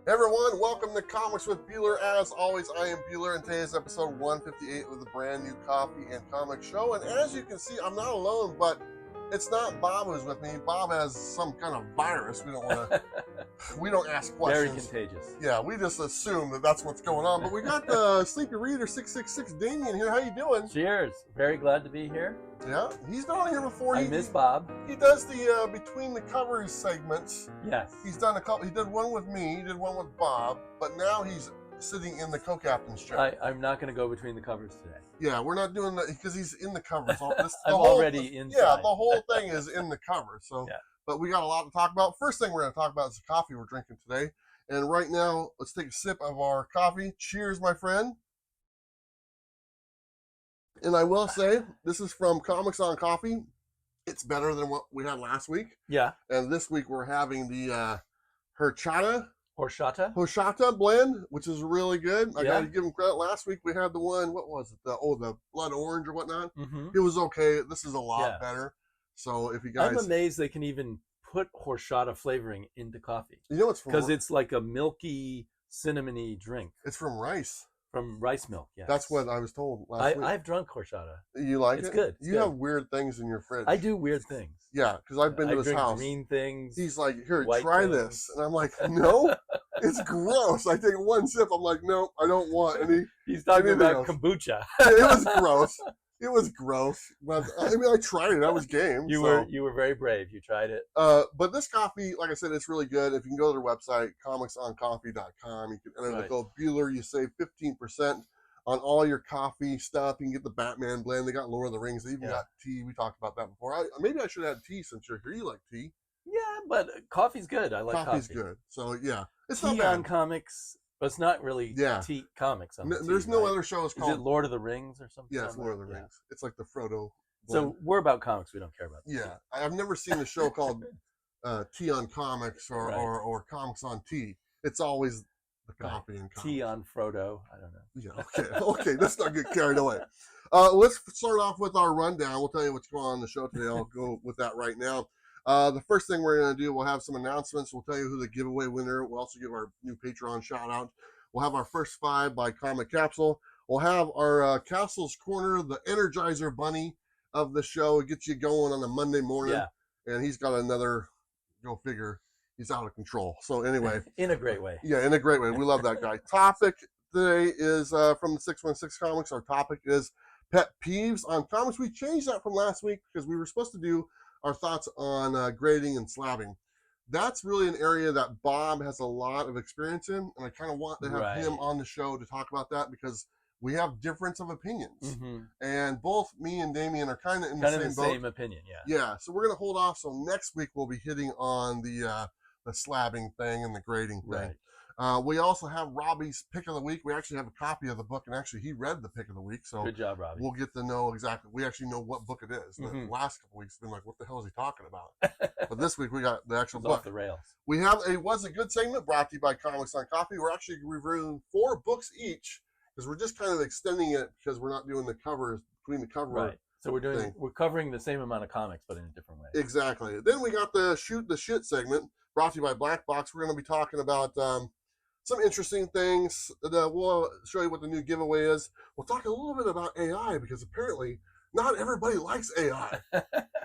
Everyone, welcome to Comics with Bueller. As always, I am Bueller, and today is episode 158 of the brand new coffee and comic show. And as you can see, I'm not alone, but it's not Bob who's with me. Bob has some kind of virus. We don't ask questions. Very contagious. Yeah, we just assume that that's what's going on. But we got the Sleepy Reader 666 Damien here. How you doing? Cheers. Very glad to be here. Yeah, he's been on here before. I miss Bob. He does the Between the Covers segments. Yes. He's done a couple. He did one with me. He did one with Bob. But now he's sitting in the co-captain's chair. I'm not going to go between the covers today. Yeah, we're not doing that because he's in the covers. I'm already inside. Yeah, the whole thing is in the cover. So, yeah. But we got a lot to talk about. First thing we're going to talk about is the coffee we're drinking today. And right now, let's take a sip of our coffee. Cheers, my friend. And I will say, this is from Comics on Coffee. It's better than what we had last week. Yeah. And this week we're having the Horchata blend, which is really good. I got to give them credit. Last week we had the one, what was it? The blood orange or whatnot. Mm-hmm. It was okay. This is a lot better. So if you guys... I'm amazed they can even put horchata flavoring into coffee. You know, it's because it's like a milky, cinnamony drink. It's from rice. From rice milk, yes. That's what I was told last week. I've drunk horchata. You like it? It's good. You have weird things in your fridge. I do weird things. Yeah, because I've been to his house. Green things. He's like, here, try this. And I'm like, no, it's gross. I take one sip. I'm like, no, I don't want any. He's talking about kombucha. It was gross. It was gross. But I mean, I tried it. I was game. You were very brave. You tried it. But this coffee, like I said, it's really good. If you can go to their website, comicsoncoffee.com, you can enter the code Bueller. You save 15% on all your coffee stuff. You can get the Batman blend. They got Lord of the Rings. They even got tea. We talked about that before. Maybe I should have had tea since you're here. You like tea? Yeah, but coffee's good. I like coffee. Coffee's good. So, yeah. It's tea not bad. on comics, but it's not really tea comics. There's no other shows called... Is it Lord of the Rings or something? Yeah, it's Lord of the Rings. It's like the Frodo blend. So we're about comics. We don't care about that. Yeah. I've never seen a show called Tea on Comics or Comics on Tea. It's always... the coffee and tea on Frodo. I don't know. Yeah, okay. Let's not get carried away. Let's start off with our rundown. We'll tell you what's going on in the show today. I'll go with that right now. The first thing we're going to do, we'll have some announcements. We'll tell you who the giveaway winner. We'll also give our new Patreon shout out. We'll have our first 5 by Comic Capsule. We'll have our Castle's Corner, the Energizer Bunny of the show. It gets you going on a Monday morning. Yeah. And he's got another, go figure, he's out of control. So anyway. In a great way. Yeah, in a great way. We love that guy. Topic today is from the 616 Comics. Our topic is pet peeves on comics. We changed that from last week because we were supposed to do our thoughts on grading and slabbing. That's really an area that Bob has a lot of experience in, and I kind of want to have him on the show to talk about that because we have difference of opinions. Mm-hmm. And both me and Damien are kind of in the same opinion, Yeah, so we're going to hold off. So next week we'll be hitting on the slabbing thing and the grading thing. Right. We also have Robbie's Pick of the Week. We actually have a copy of the book, and actually he read the Pick of the Week. So good job, Robbie. We'll get to know exactly. We actually know what book it is. Mm-hmm. The last couple weeks have been like, what the hell is he talking about? But this week we got the actual book. Off the rails. We have a Was It Good segment brought to you by Comics on Coffee. We're actually reviewing 4 books each because we're just kind of extending it because we're not doing the covers between the cover. Right. So we're covering the same amount of comics, but in a different way. Exactly. Then we got the Shoot the Shit segment brought to you by Blackbox. We're going to be talking about some interesting things. We'll show you what the new giveaway is. We'll talk a little bit about AI because apparently not everybody likes AI.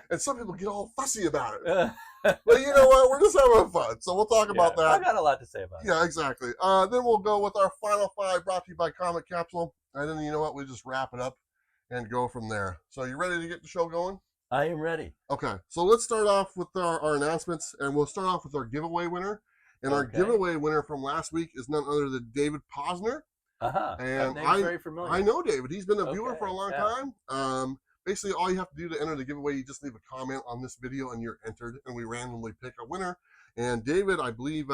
And some people get all fussy about it. But you know what? We're just having fun. So we'll talk about that. I got a lot to say about it. Yeah, exactly. Then we'll go with our final 5 brought to you by Comic Capsule. And then you know what? We just wrap it up and go from there. So you ready to get the show going? I am ready. Okay, so let's start off with our announcements, and we'll start off with our giveaway winner. And our giveaway winner from last week is none other than David Posner. And that name's very familiar. I know David. He's been a viewer for a long time. Basically, all you have to do to enter the giveaway, you just leave a comment on this video, and you're entered, and we randomly pick a winner. And David, I believe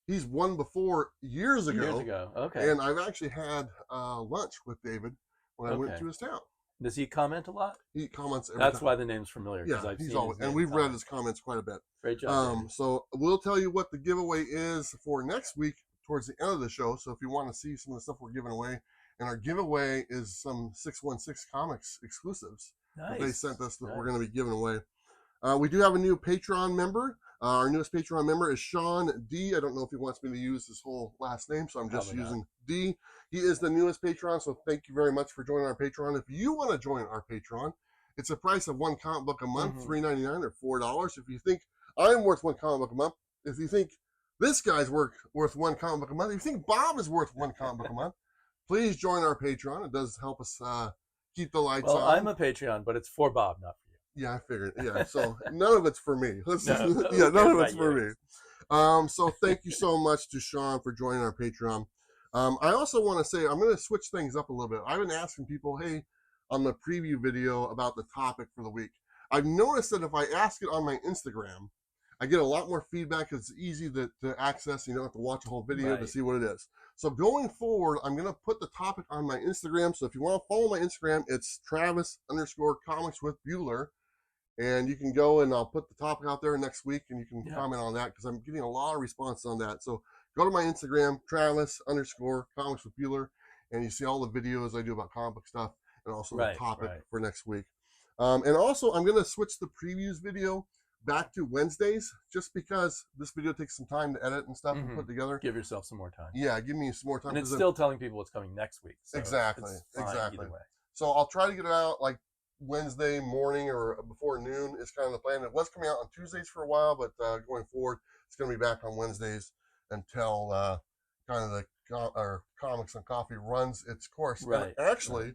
he's won before years ago. Okay. And I've actually had lunch with David when I went to his town. Does he comment a lot? He comments every That's time. why the name's familiar. Yeah, he's always, and we've read his comments quite a bit. Great job. So we'll tell you what the giveaway is for next week towards the end of the show. So if you want to see some of the stuff we're giving away, and our giveaway is some 616 Comics exclusives that they sent us that we're going to be giving away. We do have a new Patreon member. Our newest Patreon member is Sean D. I don't know if he wants me to use his whole last name, so I'm just Probably not. using D. He is the newest Patreon, so thank you very much for joining our Patreon. If you want to join our Patreon, it's a price of one comic book a month, $3.99 or $4. If you think I'm worth one comic book a month, if you think this guy's worth one comic book a month, if you think Bob is worth one comic book a month, please join our Patreon. It does help us keep the lights on. Well, I'm a Patreon, but it's for Bob, not for you. Yeah, I figured. Yeah, so none of it's for me. No, yeah, none of about it's for yours. me. So thank you so much to Sean for joining our Patreon. I also want to say I'm going to switch things up a little bit. I've been asking people, hey, on the preview video about the topic for the week. I've noticed that if I ask it on my Instagram, I get a lot more feedback because it's easy to access. You don't have to watch a whole video to see what it is. So going forward, I'm going to put the topic on my Instagram. So if you want to follow my Instagram, it's Travis_comics with Bueller. And you can go and I'll put the topic out there next week and you can comment on that because I'm getting a lot of responses on that. So go to my Instagram, Travis_comics with Bueller, and you see all the videos I do about comic book stuff and also the topic for next week. And also I'm going to switch the previews video back to Wednesdays just because this video takes some time to edit and stuff and put together. Give yourself some more time. Yeah, give me some more time. And it's still telling people what's coming next week. So exactly. Either way. So I'll try to get it out like Wednesday morning or before noon is kind of the plan. It was coming out on Tuesdays for a while, but going forward, it's going to be back on Wednesdays until kind of the Comics and Coffee runs its course. Right. And actually,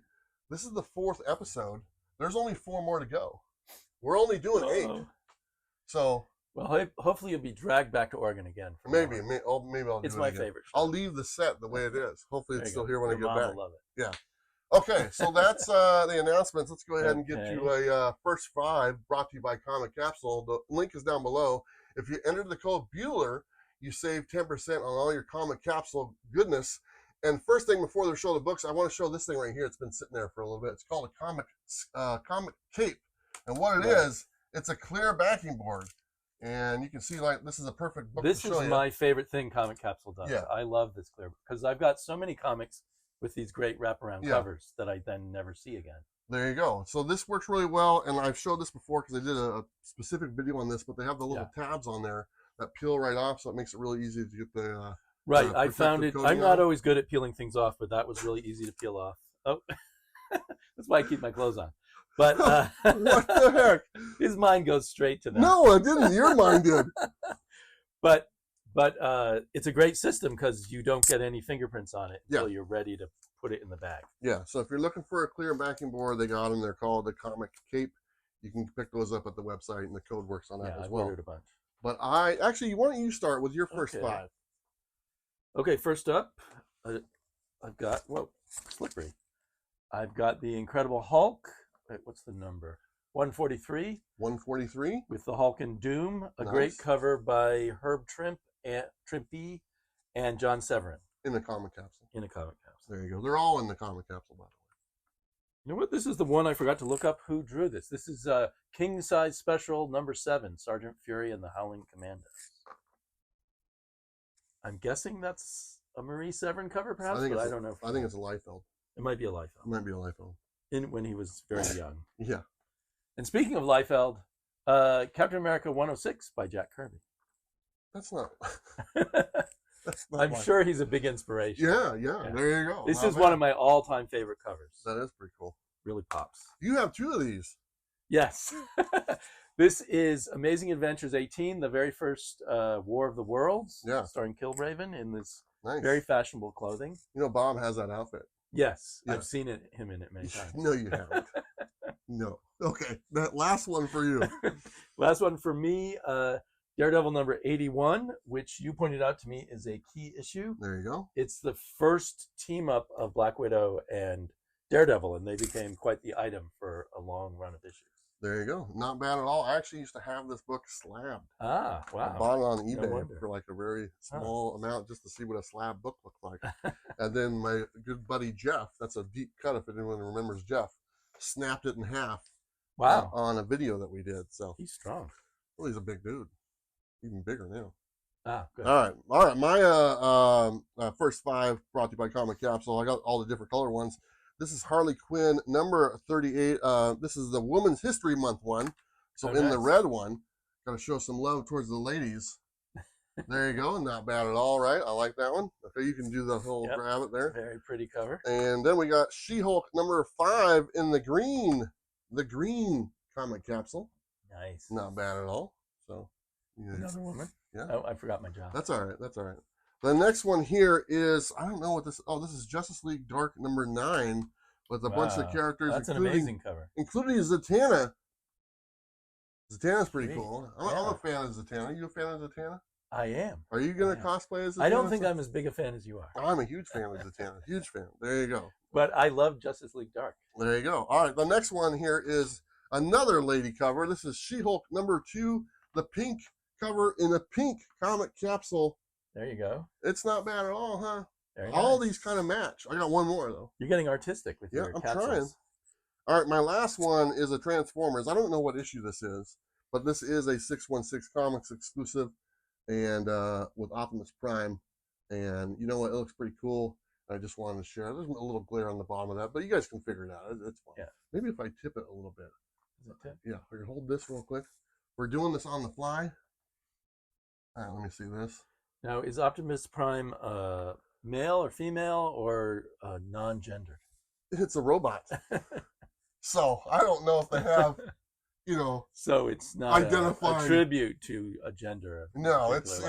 this is the 4th episode. There's only 4 more to go. We're only doing 8. So, well, hopefully you'll be dragged back to Oregon again. Maybe I'll do it's it my again. favorite show. I'll leave the set the way it is. Hopefully it's still here when I get back. Will love it. Yeah. Okay, so that's the announcements. Let's go ahead and get to a first 5 brought to you by Comic Capsule. The link is down below. If you enter the code Bueller, you save 10% on all your Comic Capsule goodness. And first thing before they show the books, I want to show this thing right here. It's been sitting there for a little bit. It's called a comic cape. And what it is, it's a clear backing board. And you can see, like, this is a perfect book This to show is you. my favorite thing Comic Capsule does. Yeah. I love this clear because I've got so many comics with these great wraparound covers that I then never see again. There you go. So this works really well, and I've showed this before because I did a specific video on this, but they have the little tabs on there that peel right off, so it makes it really easy to get the right. I found it. I'm not on. always good at peeling things off, but that was really easy to peel off. Oh, that's why I keep my clothes on. But what the heck? His mind goes straight to that. No, it didn't. Your mind did. But it's a great system because you don't get any fingerprints on it until you're ready to put it in the bag. Yeah, so if you're looking for a clear backing board, they got them. They're called the Comic Cape. You can pick those up at the website, and the code works on that as well. Ordered a bunch. But why don't you start with your first 5? Okay, first up, I've got, slippery. I've got the Incredible Hulk. Wait, what's the number? 143. 143? With the Hulk and Doom. A great cover by Herb Trimpe and John Severin. In a comic capsule. In a comic capsule. There you go. They're all in the comic capsule, by the way. You know what? This is the one I forgot to look up who drew this. This is King Size Special number 7, Sergeant Fury and the Howling Commandos. I'm guessing that's a Marie Severin cover, perhaps, but I don't know. I think it's a Liefeld. It might be a Liefeld. It might be a Liefeld. When he was very young. Yeah. And speaking of Liefeld, Captain America 106 by Jack Kirby. That's not. I'm sure he's a big inspiration. Yeah. There you go. This is one of my all-time favorite covers. That is pretty cool. Really pops. You have 2 of these. Yes. This is Amazing Adventures 18, the very first War of the Worlds, starring Kilraven in this very fashionable clothing. You know, Bob has that outfit. Yes, I've seen him in it many times. No, you haven't. No. Okay, that last one for you. Last one for me, Daredevil number 81, which you pointed out to me is a key issue. There you go. It's the first team up of Black Widow and Daredevil, and they became quite the item for a long run of issues. There you go. Not bad at all. I actually used to have this book slabbed. Ah, wow. I bought it on eBay for like a very small amount just to see what a slab book looked like. And then my good buddy Jeff, that's a deep cut if anyone remembers Jeff, snapped it in half. Wow. On a video that we did. So he's strong. Well, he's a big dude. Even bigger now. Ah, good. All right. My first 5 brought to you by Comic Capsule. I got all the different color ones. This is Harley Quinn, number 38. This is the Women's History Month one. So in the red one, Got to show some love towards the ladies. There you go. Not bad at all, right? I like that one. Okay, you can do the whole grab it there. Very pretty cover. And then we got She-Hulk number 5 in the green comic capsule. Nice. Not bad at all. So another woman. Yeah. Oh, I forgot my job. That's all right. That's all right. The next one here is, I don't know what this. Oh, this is Justice League Dark number 9 with a bunch of characters. That's an amazing cover, including Zatanna. Zatanna's pretty cool. I'm a fan of Zatanna. Are you a fan of Zatanna? I am. Are you going to cosplay as Zatanna? I don't think I'm as big a fan as you are. I'm a huge fan of Zatanna. Huge fan. There you go. But I love Justice League Dark. There you go. All right. The next one here is another lady cover. This is She-Hulk number 2, the pink cover in a pink comic capsule. There you go. It's not bad at all, huh? Very all nice. These kind of match. I got one more, though. You're getting artistic with your capsules. I'm trying. All right. My last one is a Transformers. I don't know what issue this is, but this is a 616 Comics exclusive, and with Optimus Prime. And you know what? It looks pretty cool. I just wanted to share. There's a little glare on the bottom of that, but you guys can figure it out. It's fine. Yeah. Maybe if I tip it a little bit. Is it tip? Yeah. Here, hold this real quick. We're doing this on the fly. All right. Let me see this. Now, is Optimus Prime male or female or non-gendered? It's a robot. So I don't know if they have, So it's not identifying a tribute to a gender. No, it's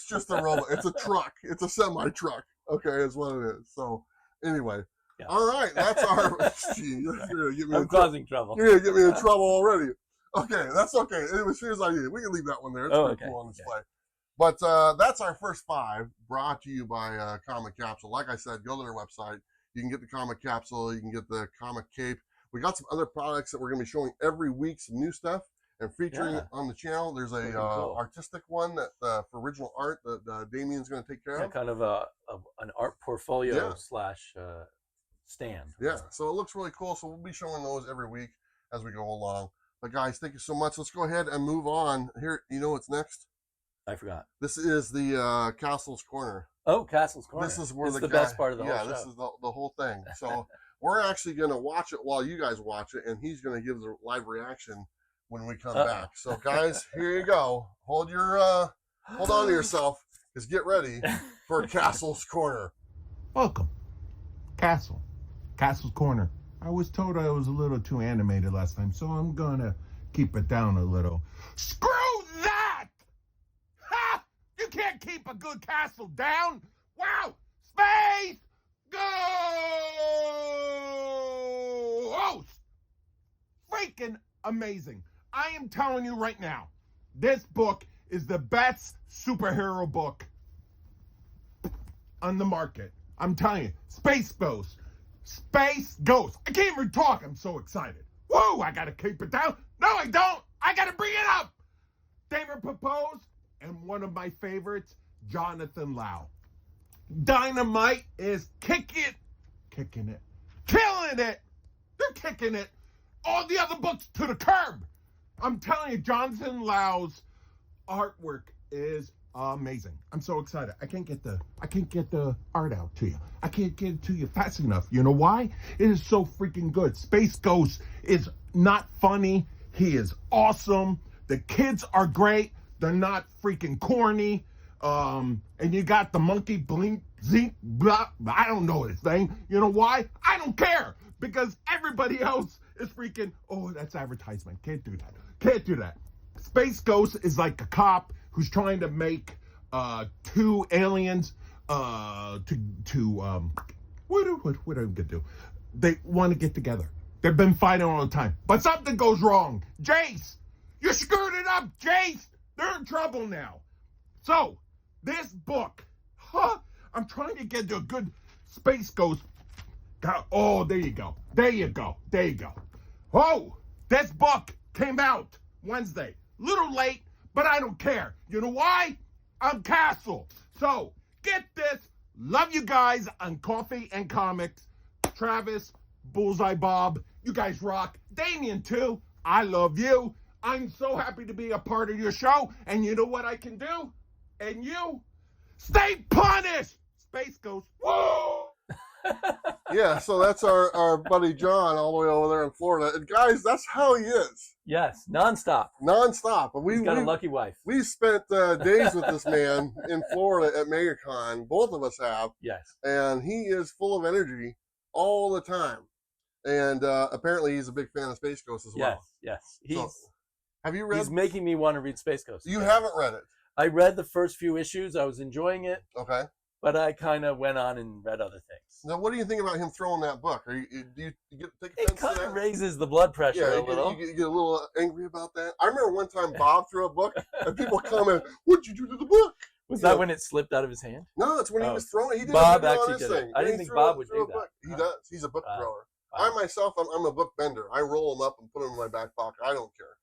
just a robot. It's a truck. It's a semi truck. Okay, is what it is. So anyway, all right, that's our. I'm causing trouble. You're gonna get me in trouble already. Okay, that's okay. It was his idea. We can leave that one there. It's pretty cool on display. But that's our first 5, brought to you by Comic Capsule. Like I said, go to their website. You can get the comic capsule. You can get the comic cape. We got some other products that we're going to be showing every week, some new stuff, and featuring on the channel. There's a cool artistic one that for original art that Damien's going to take care of. Kind of an art portfolio slash stand. Yeah, so it looks really cool. So we'll be showing those every week as we go along. But guys, thank you so much. Let's go ahead and move on. Here, you know what's next? I forgot. This is the Castle's Corner. Oh, Castle's Corner. This is where the best part of the whole show. Yeah, this is the whole thing. So we're actually going to watch it while you guys watch it, and he's going to give the live reaction when we come back. So guys, here you go. Hold on to yourself, because get ready for Castle's Corner. Welcome. Castle's Corner. I was told I was a little too animated last time, so I'm going to keep it down a little. Screw that! Ha! You can't keep a good castle down. Wow! Space! Go! Oh! Freaking amazing. I am telling you right now, this book is the best superhero book on the market. I'm telling you, Space Ghost. Space Ghost. I can't even talk. I'm so excited. Whoa, I gotta keep it down. No, I don't. I gotta bring it up. David Propose and one of my favorites, Jonathan Lau. Dynamite is kicking it, killing it. They're kicking it. All the other books to the curb. I'm telling you, Jonathan Lau's artwork is amazing. I'm so excited. I can't get the art out to you. I can't get it to you fast enough. You know why? It is so freaking good. Space Ghost is not funny. He is awesome. The kids are great. They're not freaking corny. And you got the monkey blink, zink, blah. I don't know his name. You know why? I don't care. Because everybody else is freaking, oh, that's advertisement. Can't do that. Space Ghost is like a cop who's trying to make 2 aliens what are we gonna do? They want to get together. They've been fighting all the time, but something goes wrong. Jace, you screwed it up, Jace. They're in trouble now. So this book, I'm trying to get to a good Space Ghost. Oh, there you go. Oh, this book came out Wednesday. Little late, but I don't care. You know why? I'm Castle. So, get this. Love you guys on Coffee and Comics. Travis, Bullseye Bob, you guys rock. Damien, too. I love you. I'm so happy to be a part of your show. And you know what I can do? And you? Stay punished! Space Ghost. Woo! Yeah, so that's our buddy John all the way over there in Florida. And guys, that's how he is. Yes, nonstop. Nonstop. He's got a lucky wife. We spent days with this man in Florida at MegaCon. Both of us have. Yes. And he is full of energy all the time. And apparently he's a big fan of Space Ghost as well. Yes. Have you read? He's making me want to read Space Ghost. You haven't read it. I read the first few issues. I was enjoying it. Okay. But I kind of went on and read other things. Now, what do you think about him throwing that book? Do you take offense It kind to that? of raises the blood pressure a little. You get a little angry about that. I remember one time Bob threw a book and people comment, "What'd you do to the book?" Was that when it slipped out of his hand? No, it's when he was throwing it. He did Bob it actually on his did it. thing. I didn't think Bob would do that. He does. He's a book thrower. Wow. I myself, I'm a book bender. I roll them up and put them in my back pocket. I don't care.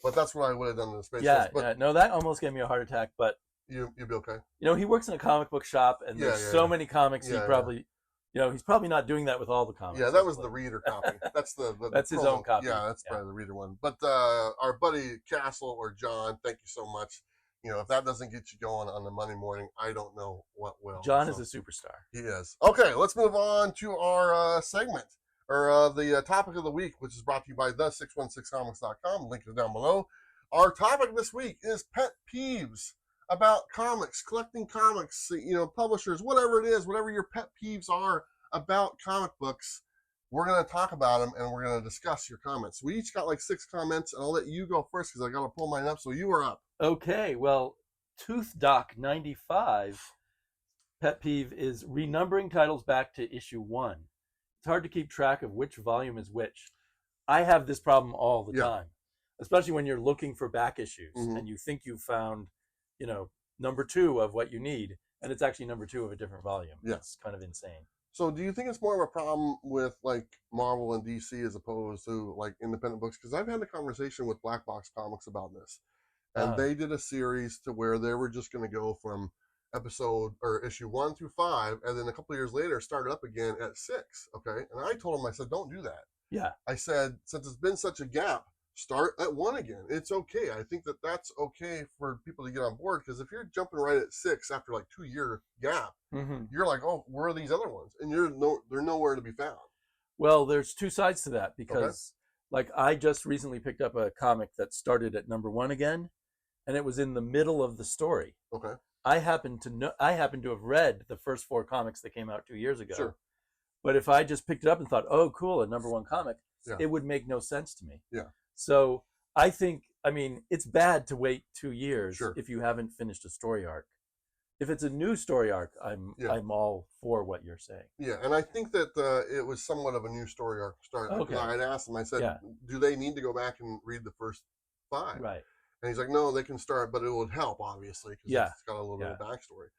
But that's what I would have done in the Space Ghost. But no, that almost gave me a heart attack. But you'd be okay. He works in a comic book shop, and there's so many comics. He probably, he's probably not doing that with all the comics. Yeah, that was the reader copy. That's that's his own copy. Yeah, that's probably the reader one. But our buddy Castle or John, thank you so much. If that doesn't get you going on the Monday morning, I don't know what will. John is a superstar. He is. Okay, let's move on to our segment, or the topic of the week, which is brought to you by the616comics.com. Link is down below. Our topic this week is pet peeves about comics, collecting comics, publishers, whatever it is, whatever your pet peeves are about comic books. We're going to talk about them, and we're going to discuss your comments. We each got like 6 comments, and I'll let you go first because I got to pull mine up, so you are up. Okay, well, ToothDoc95 pet peeve is renumbering titles back to issue 1. It's hard to keep track of which volume is which. I have this problem all the time, especially when you're looking for back issues and you think you've found, number 2 of what you need, and it's actually number 2 of a different volume. Yeah. It's kind of insane. So do you think it's more of a problem with like Marvel and DC as opposed to like independent books? Because I've had a conversation with Blackbox Comics about this. And they did a series to where they were just going to go from issue 1 through 5, and then a couple of years later started up again at 6. Okay, and I told them, I said, don't do that. Yeah. I said, since it's been such a gap, start at 1 again. It's okay. I think that's okay for people to get on board, because if you're jumping right at 6 after like 2-year gap, you're like, oh, where are these other ones? And they're nowhere to be found. Well, there's 2 sides to that, because like I just recently picked up a comic that started at number 1 again. And it was in the middle of the story. Okay. I happen to have read the first 4 comics that came out 2 years ago. Sure. But if I just picked it up and thought, oh, cool, a number 1 comic, it would make no sense to me. Yeah. So I think, it's bad to wait 2 years if you haven't finished a story arc. If it's a new story arc, I'm all for what you're saying. Yeah, and I think that it was somewhat of a new story arc start. Okay. I had asked him, I said, do they need to go back and read the first 5? Right. And he's like, no, they can start, but it would help, obviously, because it's got a little bit of backstory.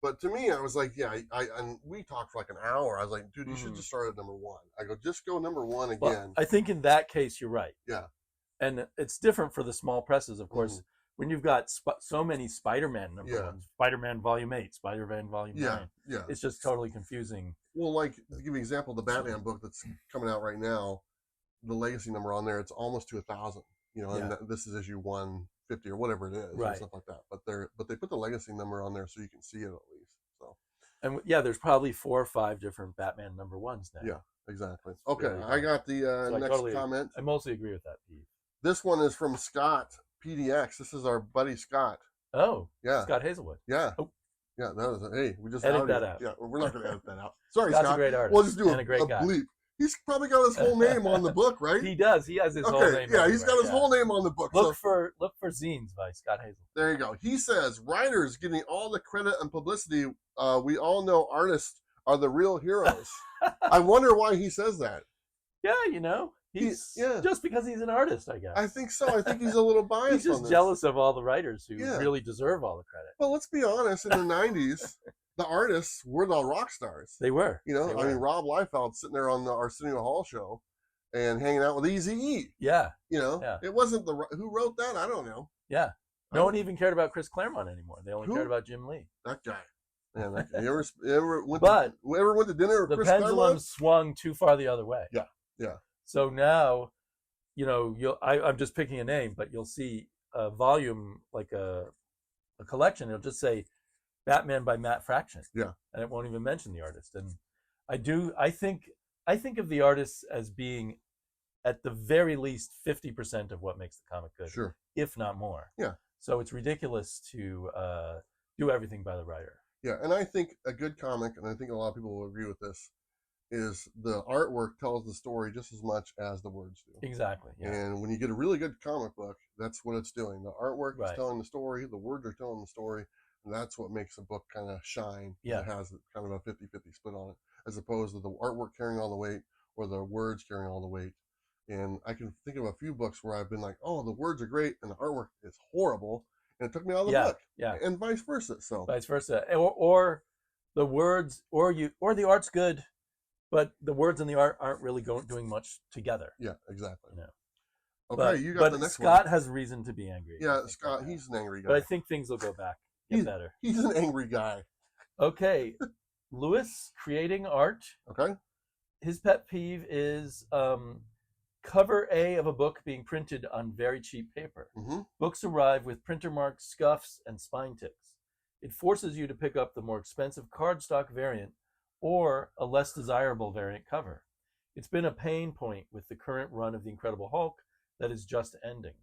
But to me, I was like, and we talked for like an hour. I was like, dude, you should just start at number 1. I go, just go number 1 again. Well, I think in that case, you're right. Yeah. And it's different for the small presses, of course. When you've got so many Spider-Man number 1s, Spider-Man Volume 8, Spider-Man Volume 9, it's just totally confusing. Well, like, to give you an example, the Batman book that's coming out right now, the legacy number on there, it's almost to 1,000. And this is issue 150 or whatever it is, or stuff like that. But they put the legacy number on there so you can see it at least. So, and there's probably 4 or 5 different Batman number 1s now. Yeah, exactly. Okay, really I got the next comment. I mostly agree with that, Pete. This one is from Scott PDX. This is our buddy Scott. Oh, yeah, Scott Hazelwood. Yeah. Oh. Yeah, that was we just edit that out. Yeah, we're not going to edit that out. Sorry, Scott's Scott. a great artist. We'll just do a great guy. bleep. He's probably got his whole name on the book, right? He does. He has his whole name. Yeah, he's got his whole name on the book. Look for zines by Scott Hazel. There you go. He says writers getting all the credit and publicity. We all know artists are the real heroes. I wonder why he says that. Yeah, he's just because he's an artist, I guess. I think so. I think he's a little biased. He's just jealous of all the writers who really deserve all the credit. Well, let's be honest. In the 90s, the artists were the rock stars. They were. I mean, Rob Liefeld sitting there on the Arsenio Hall show and hanging out with Eazy-E. Yeah. It wasn't who wrote that? I don't know. Yeah. No one even cared about Chris Claremont anymore. They only cared about Jim Lee. That guy. Man, that guy. You ever went to dinner with Chris Claremont? The pendulum swung too far the other way. Yeah. Yeah. So now, I'm just picking a name, but you'll see a volume, like a collection. It'll just say Batman by Matt Fraction. Yeah. And it won't even mention the artist. And I do. I think of the artists as being at the very least 50% of what makes the comic good, Sure. if not more. Yeah. So it's ridiculous to do everything by the writer. Yeah, and I think a good comic, and I think a lot of people will agree with this, is the artwork tells the story just as much as the words do. Exactly. Yeah. And when you get a really good comic book, that's what it's doing. The artwork is Right. telling the story, the words are telling the story, and that's what makes a book kind of shine. Yeah. It has kind of a 50-50 split on it, as opposed to the artwork carrying all the weight or the words carrying all the weight. And I can think of a few books where I've been like, oh, the words are great and the artwork is horrible, and it took me out of the book. Yeah. And vice versa. So vice versa, or the words, or the art's good, but the words and the art aren't really doing much together. yeah, exactly. You know. Okay, you got the next Scott one. has reason to be angry. Yeah, Scott, he's an angry guy. But I think things will go back, get better. He's an angry guy. Okay, Lewis creating art. Okay. His pet peeve is cover A of a book being printed on very cheap paper. Mm-hmm. Books arrive with printer marks, scuffs, and spine ticks. It forces you to pick up the more expensive cardstock variant or a less desirable variant cover. It's been a pain point with the current run of The Incredible Hulk that is just ending,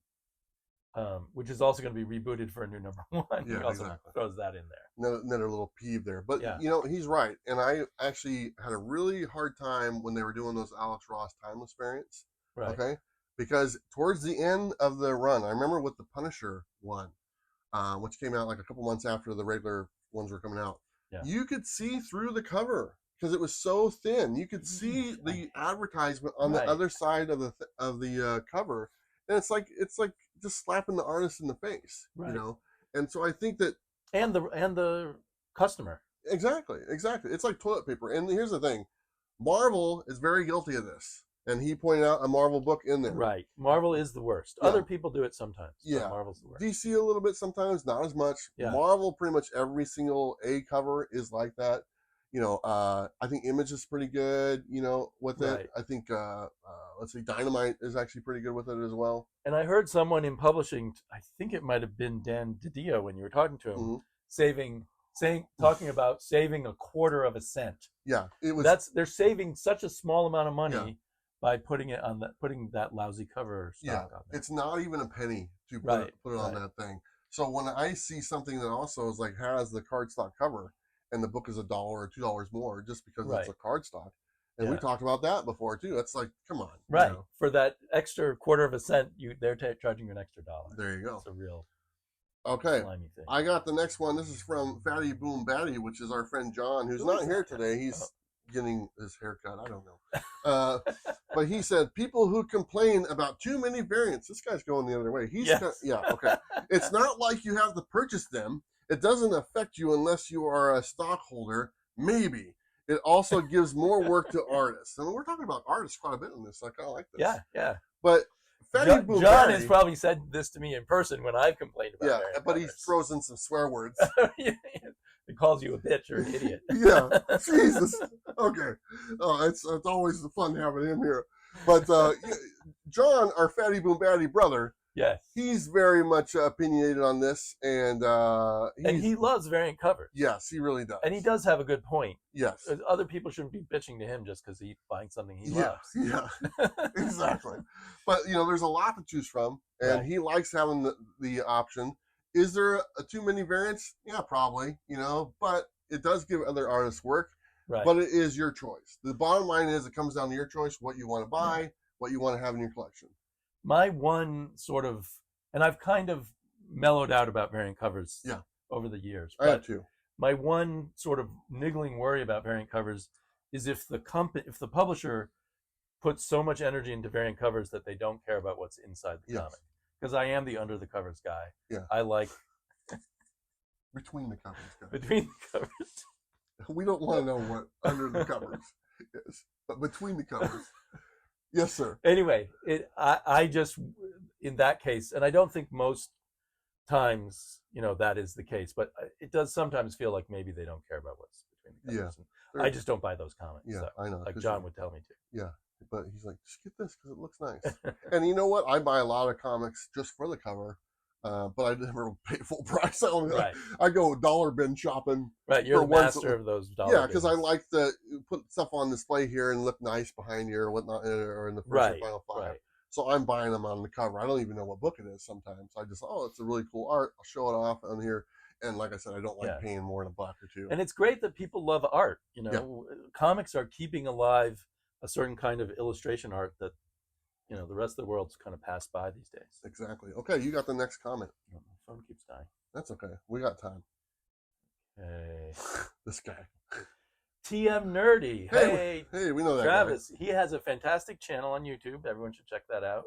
which is also going to be rebooted for a new number 1. Yeah, he also exactly. throws that in there. Another little peeve there. But, Yeah. you know, he's right. And I actually had a really hard time when they were doing those Alex Ross timeless variants. Right. Okay? Because towards the end of the run, I remember with the Punisher one, which came out like a couple months after the regular ones were coming out, Yeah. you could see through the cover because it was so thin. You could see the advertisement on the other side of the cover, and it's like just slapping the artist in the face, Right. you know. And so I think that And the customer. exactly, it's like toilet paper. And here's the thing, Marvel is very guilty of this, and he pointed out a Marvel book in there. Right. Marvel is the worst. Yeah. Other people do it sometimes. But Yeah. Marvel's the worst. DC a little bit sometimes, not as much. Yeah. Marvel, pretty much every single A cover is like that. You know, I think Image is pretty good, you know, with it. Right. I think, let's see, Dynamite is actually pretty good with it as well. And I heard someone in publishing, I think it might have been Dan DiDio when you were talking to him, Mhm. talking about saving 1/4 cent. Yeah, it was. They're saving such a small amount of money Yeah. by putting that lousy cover stock on there. It's not even a penny to put Right, it on right. that thing. So when I see something that also is like has the cardstock cover and the book is $1 or $2 more just because Right. it's a cardstock, and we Yeah. talked about that before too. It's like, come on, you Right. know. For that extra 1/4 cent, they're charging you an extra $1. There you go. It's a real Okay. slimy thing. I got the next one. This is from Fatty Boom Batty, which is our friend John, who's not here today. He's getting his haircut. I don't know. But he said, people who complain about too many variants. This guy's going the other way. Yes. Okay. It's not like you have to purchase them. It doesn't affect you unless you are a stockholder. Maybe. It also gives more work to artists. And we're talking about artists quite a bit in this. So I kind of like this. Yeah. But Fatty Boom John Batty, has probably said this to me in person when I've complained about variant but he covers. throws in some swear words. It calls you a bitch or an idiot. Yeah, Jesus. Okay. Oh, it's always fun having him here. But John, our Fatty Boom Batty brother, Yes. he's very much opinionated on this, and he loves variant covers. yes, he really does. And he does have a good point. Yes. Other people shouldn't be bitching to him just because he's buying something he Yeah, loves. yeah, exactly. But there's a lot to choose from, and Right. he likes having the option. Is there too many variants? Yeah, probably. But it does give other artists work. Right. But it is your choice. The bottom line is, it comes down to your choice, what you want to buy, what you want to have in your collection. My one sort of, and I've kind of mellowed out about variant covers over the years. I have too. My one sort of niggling worry about variant covers is if the publisher puts so much energy into variant covers that they don't care about what's inside the comic. Because I am the under the covers guy. Yeah. I like between the covers. Guys. between the covers. We don't want to know what under the covers is, but between the covers. Yes, sir. Anyway, I just, in that case, and I don't think most times that is the case, but it does sometimes feel like maybe they don't care about what's between the covers. Yeah. I just don't buy those comics. Yeah, so, I know. like John would tell me to. Yeah, but he's like, just get this because it looks nice. And you know what? I buy a lot of comics just for the cover. but I never pay full price. Right. I go dollar bin shopping. Right. You're for the once- master of those dollar Yeah, because I bins. like to put stuff on display here and look nice behind you or whatnot, or in the first or Right. final five. Right. So I'm buying them on the cover. I don't even know what book it is sometimes. I just, oh, it's a really cool art. I'll show it off on here. And like I said, I don't like Yeah. paying more than $1 or $2. And it's great that people love art. You know, comics are keeping alive a certain kind of illustration art that, you know, the rest of the world's kind of passed by these days. Exactly. Okay, you got the next comment. Oh, my phone keeps dying. That's okay. We got time. Hey. This guy. TM Nerdy. Hey, Hey, we know that Travis. He has a fantastic channel on YouTube. Everyone should check that out.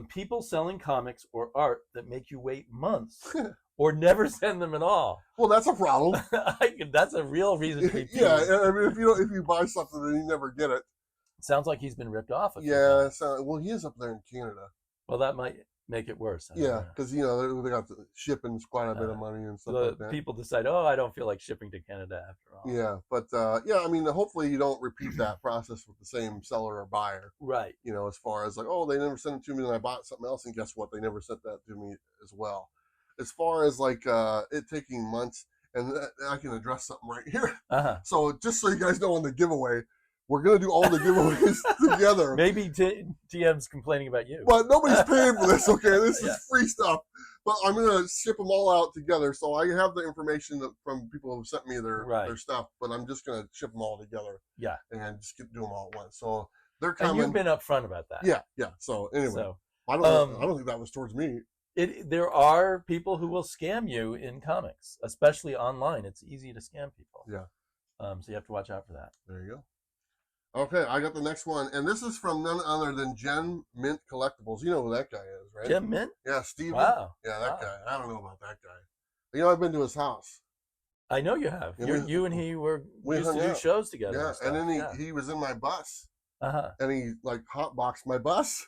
People selling comics or art that make you wait months or never send them at all. Well, that's a problem. That's a real reason to be peeved. Yeah, I mean, if you buy something and you never get it. Sounds like he's been ripped off. Yeah, well, he is up there in Canada. Well, that might make it worse. Yeah, because they got the shipping's quite a bit of money and stuff like that. People decide, oh, I don't feel like shipping to Canada after all. Yeah, but I mean, hopefully you don't repeat that process with the same seller or buyer. Right. You know, as far as like, oh, they never sent it to me, and I bought something else, and guess what? They never sent that to me as well. As far as like it taking months, and I can address something right here. So just so you guys know, on the giveaway, we're gonna do all the giveaways together. Maybe TM's complaining about you, but nobody's paying for this. Okay, this is free stuff. But I'm gonna ship them all out together, so I have the information from people who sent me their stuff. But I'm just gonna ship them all together. Yeah, and just do them all at once. So they're coming. And you've been upfront about that. Yeah. So anyway, I don't think that was towards me. There are people who will scam you in comics, especially online. It's easy to scam people. Yeah. So you have to watch out for that. There you go. Okay, I got the next one, and this is from none other than Gem Mint Collectibles. You know who that guy is, right? Gem Mint? Yeah, Steven. Wow. Yeah, that guy. I don't know about that guy. You know, I've been to his house. I know you have. You and he used to do shows together. Yeah, and then he was in my bus. And he like hotboxed my bus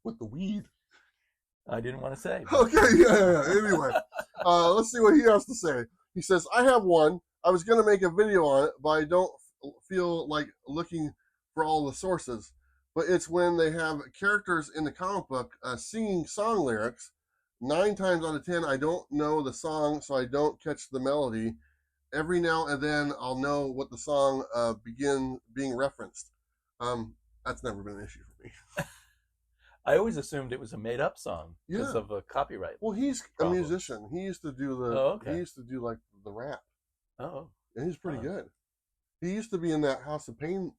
with the weed. I didn't want to say. But... Okay, yeah. Anyway, let's see what he has to say. He says, I have one. I was going to make a video on it, but I don't feel like looking for all the sources. But it's when they have characters in the comic book singing song lyrics. 9 times out of 10, I don't know the song, so I don't catch the melody. Every now and then, I'll know what the song begin being referenced. That's never been an issue for me. I always assumed it was a made-up song because of a copyright. Well, he's a musician. He used to do he used to do like the rap. Oh, and he's pretty good. He used to be in that House of Pain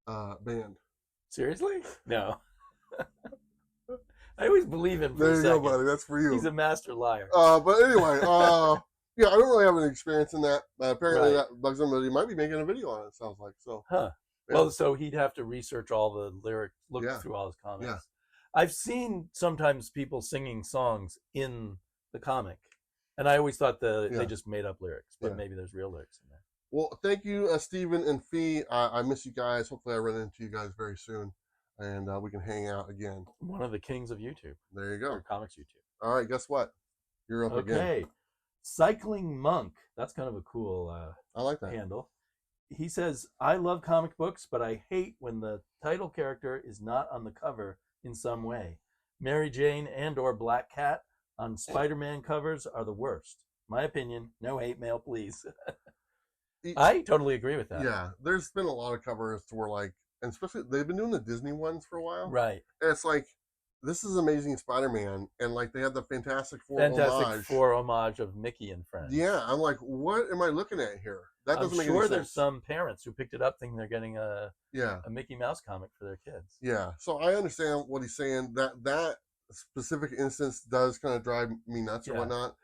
band. Seriously? No. I always believe him. There you go, buddy. That's for you. He's a master liar. But anyway, yeah, I don't really have any experience in that. Apparently, that bugs him, but he might be making a video on it. Sounds like so. Huh. Yeah. Well, so he'd have to research all the lyrics, look through all his comics. Yeah. I've seen sometimes people singing songs in the comic, and I always thought they just made up lyrics, but maybe there's real lyrics in there. Well, thank you, Stephen and Fee. I miss you guys. Hopefully, I run into you guys very soon, and we can hang out again. One of the kings of YouTube. There you go. Or comics YouTube. All right, guess what? You're up again. Okay. Cycling Monk. That's kind of a cool I like that handle. He says, I love comic books, but I hate when the title character is not on the cover in some way. Mary Jane and or Black Cat on Spider-Man covers are the worst. My opinion, no hate mail, please. I totally agree with that. Yeah, there's been a lot of covers to where like, and especially they've been doing the Disney ones for a while. Right. And it's like, this is Amazing Spider-Man, and like they have the Fantastic Four homage of Mickey and Friends. Yeah, I'm like, what am I looking at here? That doesn't make any sense. I'm sure there's some parents who picked it up thinking they're getting a Mickey Mouse comic for their kids. Yeah, so I understand what he's saying. That specific instance does kind of drive me nuts or whatnot.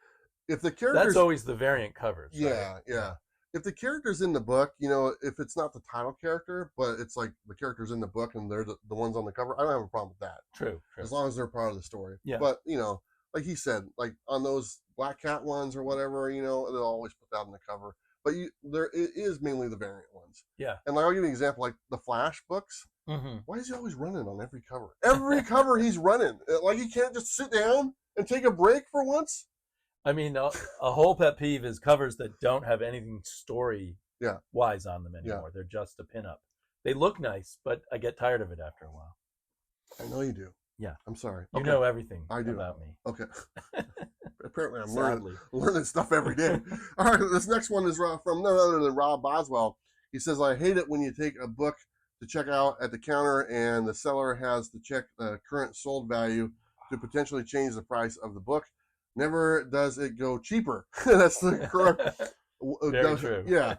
If the characters, that's always the variant covers. Yeah, right? Yeah. If the character's in the book, you know, if it's not the title character, but it's like the character's in the book and they're the ones on the cover, I don't have a problem with that. True. As long as they're part of the story. Yeah. But, you know, like he said, like on those Black Cat ones or whatever, you know, they'll always put that on the cover. But it is mainly the variant ones. Yeah. And like, I'll give you an example, like the Flash books. Mm-hmm. Why is he always running on every cover? Every cover he's running. Like he can't just sit down and take a break for once? I mean, a whole pet peeve is covers that don't have anything story-wise on them anymore. Yeah. They're just a pinup. They look nice, but I get tired of it after a while. I know you do. Yeah. I'm sorry. You Okay. know everything I do. about me. Okay. Apparently, I'm Sadly. learning stuff every day. All right, this next one is from none other than Rob Boswell. He says, "I hate it when you take a book to check out at the counter and the seller has to check the current sold value to potentially change the price of the book. Never does it go cheaper." That's the correct. Very true. Yeah.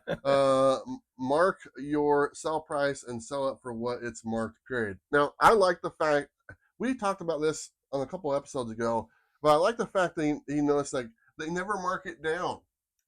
Mark your sell price and sell it for what it's marked, period. Now, I like the fact, we talked about this on a couple episodes ago, but I like the fact that you notice, like, they never mark it down.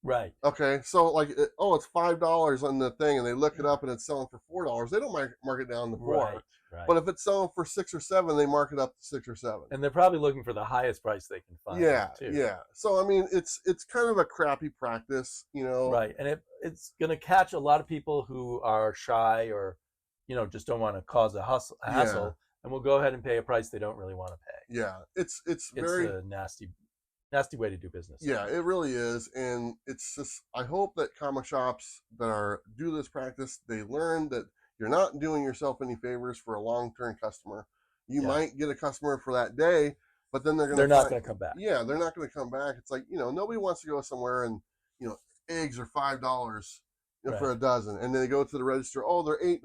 Right. Okay, so like, it's $5 on the thing, and they look it up, and it's selling for $4. They don't mark it down to $4. Right. But if it's selling for 6 or 7, they mark it up to 6 or 7. And they're probably looking for the highest price they can find. Yeah, too. yeah. So I mean, it's kind of a crappy practice, you know. Right, and it's going to catch a lot of people who are shy or, just don't want to cause a hassle, and will go ahead and pay a price they don't really want to pay. Yeah, it's very a nasty way to do business. Yeah, it really is, and it's just, I hope that comic shops that do this practice, they learn that you're not doing yourself any favors for a long-term customer. You might get a customer for that day, but then they're not going to come back. Yeah, they're not going to come back. It's like, nobody wants to go somewhere and, eggs are $5 for a dozen, and then they go to the register, oh, they're $8.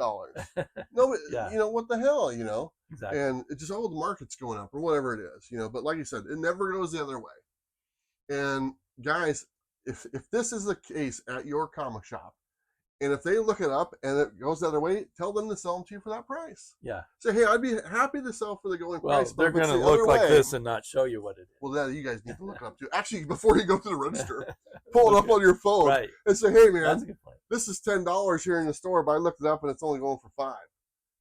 Nobody, what the hell, Exactly. And it's just, oh, the market's going up or whatever it is, But like you said, it never goes the other way. And guys, if this is the case at your comic shop, and if they look it up and it goes the other way, tell them to sell them to you for that price. Yeah. Say, hey, I'd be happy to sell for the going price. Well, they're going to look like this and not show you what it is. Well, then you guys need to look it up too. Actually, before you go to the register, pull it up on your phone and say, hey, man, that's a good point. This is $10 here in the store, but I looked it up and it's only going for $5.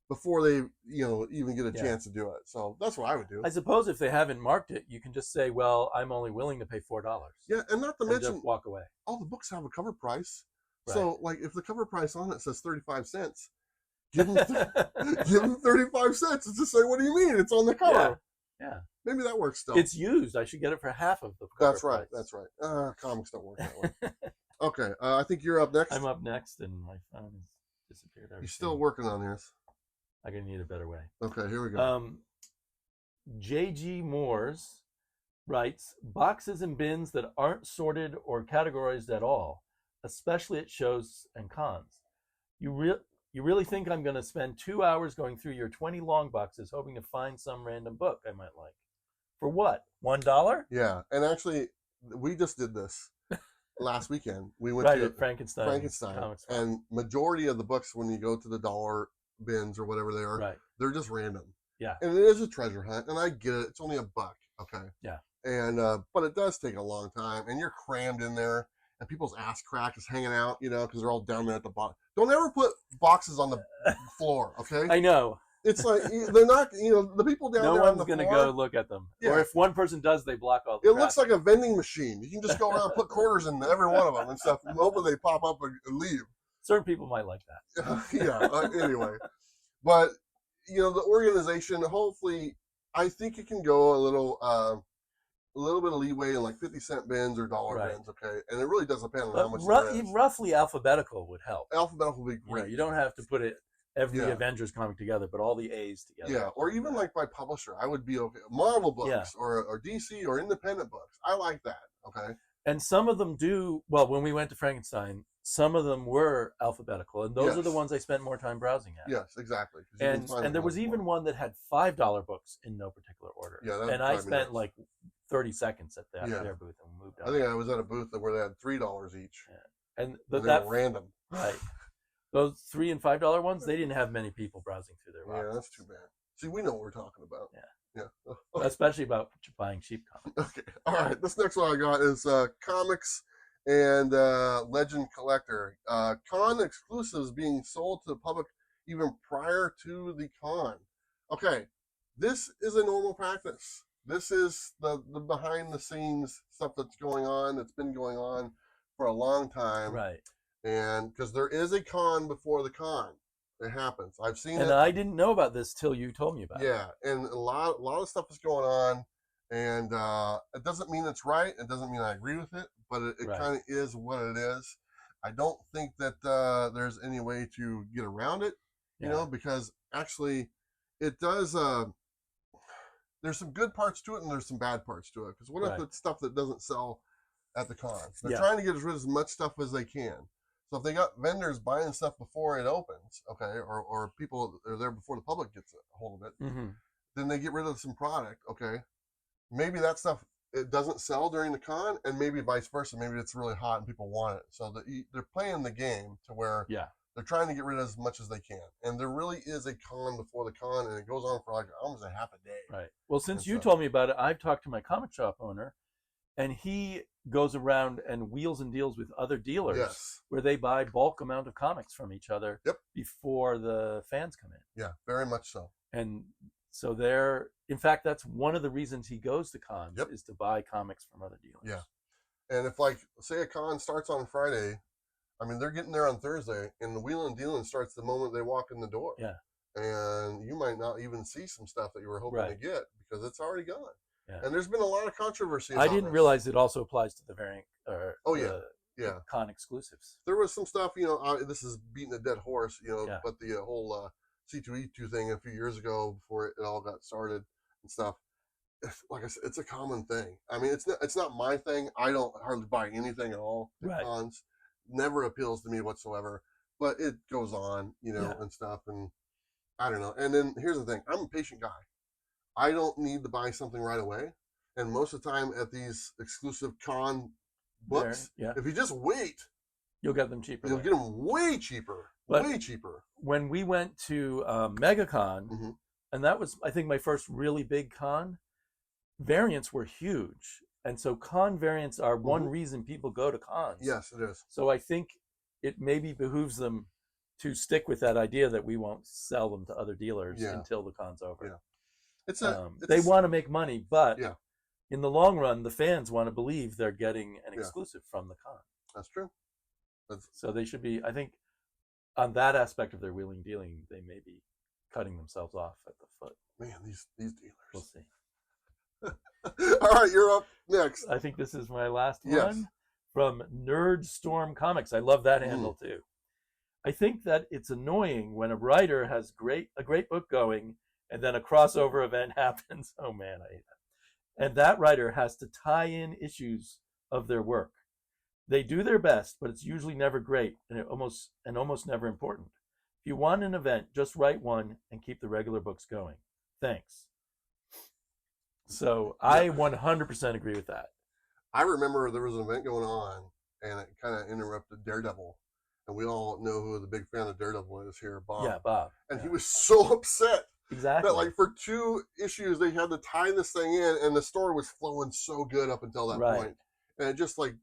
Before they, even get a chance to do it. So that's what I would do. I suppose if they haven't marked it, you can just say, well, I'm only willing to pay $4. Yeah, and not to mention, just walk away. All the books have a cover price. Right. So, like, if the cover price on it says 35 cents, give them 35 cents and just say, what do you mean? It's on the cover. Yeah. Maybe that works still. It's used. I should get it for half of the cover That's right. price. That's right. Comics don't work that way. Okay. I think you're up next. I'm up next, and my phone has disappeared. You're still working on this. I'm going to need a better way. Okay, here we go. J.G. Moores writes, boxes and bins that aren't sorted or categorized at all, especially at shows and cons. You really think I'm going to spend 2 hours going through your 20 long boxes hoping to find some random book I might like? For what? $1? Yeah, and actually, we just did this last weekend. We went to Frankenstein, and majority of the books, when you go to the dollar bins or whatever they are, they're just random. Yeah, and it is a treasure hunt, and I get it. It's only $1, okay? Yeah, and but it does take a long time, and you're crammed in there, and people's ass crack is hanging out, because they're all down there at the bottom. Don't ever put boxes on the floor, okay? I know. It's like they're not, the people down there on the floor. No one's going to go look at them. Yeah. Or if one person does, they block all the traffic. Looks like a vending machine. You can just go around and put quarters in every one of them and stuff, and hopefully they pop up and leave. Certain people might like that. Anyway. But, the organization, hopefully, I think it can go a little bit of leeway in like 50-cent bins or dollar bins, okay? And it really does depend on how much there is. Roughly alphabetical would help. Alphabetical would be great. You don't have to put it every Avengers comic together, but all the A's together. Yeah, or even like by publisher, I would be okay. Marvel books or DC or independent books. I like that, okay? And some of them do, well, when we went to Frankenstein, some of them were alphabetical, and those are the ones I spent more time browsing at. Yes, exactly. And there was even one that had $5 books in no particular order. Yeah, and I spent like 30 seconds at their booth and moved on. I think I was at a booth where they had $3 each. Yeah. And they were random. Right. Those $3 and $5 ones, they didn't have many people browsing through their boxes. Yeah, that's too bad. See, we know what we're talking about. Yeah. Especially about buying cheap comics. Okay. All right. This next one I got is comics and Legend Collector. Con exclusives being sold to the public even prior to the con. Okay. This is a normal practice. This is the behind the scenes stuff that's going on, that's been going on for a long time. Right. And because there is a con before the con. It happens. I've seen it. And I didn't know about this till you told me about it. Yeah, and a lot of stuff is going on, and it doesn't mean it's right. It doesn't mean I agree with it, but it kind of is what it is. I don't think that there's any way to get around it, because actually it does. there's some good parts to it and there's some bad parts to it. Because what if it's stuff that doesn't sell at the cons? They're trying to get rid of as much stuff as they can. So if they got vendors buying stuff before it opens, okay, or people are there before the public gets a hold of it, then they get rid of some product, okay. Maybe that stuff, it doesn't sell during the con, and maybe vice versa. Maybe it's really hot and people want it. So they're playing the game to where they're trying to get rid of as much as they can. And there really is a con before the con, and it goes on for like almost a half a day. Right. Well, since you told me about it, I've talked to my comic shop owner, and he goes around and wheels and deals with other dealers where they buy bulk amount of comics from each other before the fans come in. Yeah, very much so. And so in fact, that's one of the reasons he goes to cons is to buy comics from other dealers. Yeah. And if, like, say a con starts on Friday, I mean, they're getting there on Thursday, and the wheeling and dealing starts the moment they walk in the door. Yeah. And you might not even see some stuff that you were hoping to get because it's already gone. Yeah. And there's been a lot of controversy. I didn't realize it also applies to the variant the con exclusives. There was some stuff, this is beating a dead horse, but the whole C2E2 thing a few years ago before it all got started and stuff. Like I said, it's a common thing. I mean, it's not my thing. I don't hardly buy anything at all at cons. Never appeals to me whatsoever. But it goes on, and stuff, and I don't know. And then here's the thing: I'm a patient guy. I don't need to buy something right away. And most of the time at these exclusive con books, if you just wait, you'll get them cheaper. You'll get them way cheaper. Way cheaper. When we went to MegaCon, and that was, I think, my first really big con, variants were huge. And so con variants are one reason people go to cons. Yes, it is. So I think it maybe behooves them to stick with that idea that we won't sell them to other dealers until the con's over. Yeah. They want to make money, but in the long run, the fans want to believe they're getting an exclusive from the con. That's true. So they should be, I think, on that aspect of their wheeling dealing, they may be cutting themselves off at the foot. Man, these dealers. We'll see. All right, you're up next. I think this is my last one from Nerd Storm Comics. I love that handle too. I think that it's annoying when a writer has a great book going and then a crossover event happens. Oh man, I hate that. And that writer has to tie in issues of their work. They do their best, but it's usually never great and almost never important. If you want an event, just write one and keep the regular books going. Thanks. So I 100% agree with that. I remember there was an event going on and it kind of interrupted Daredevil. And we all know who the big fan of Daredevil is here, Bob. Yeah, Bob. And he was so upset. Exactly. That like for 2 issues they had to tie this thing in, and the story was flowing so good up until that point. And it just like.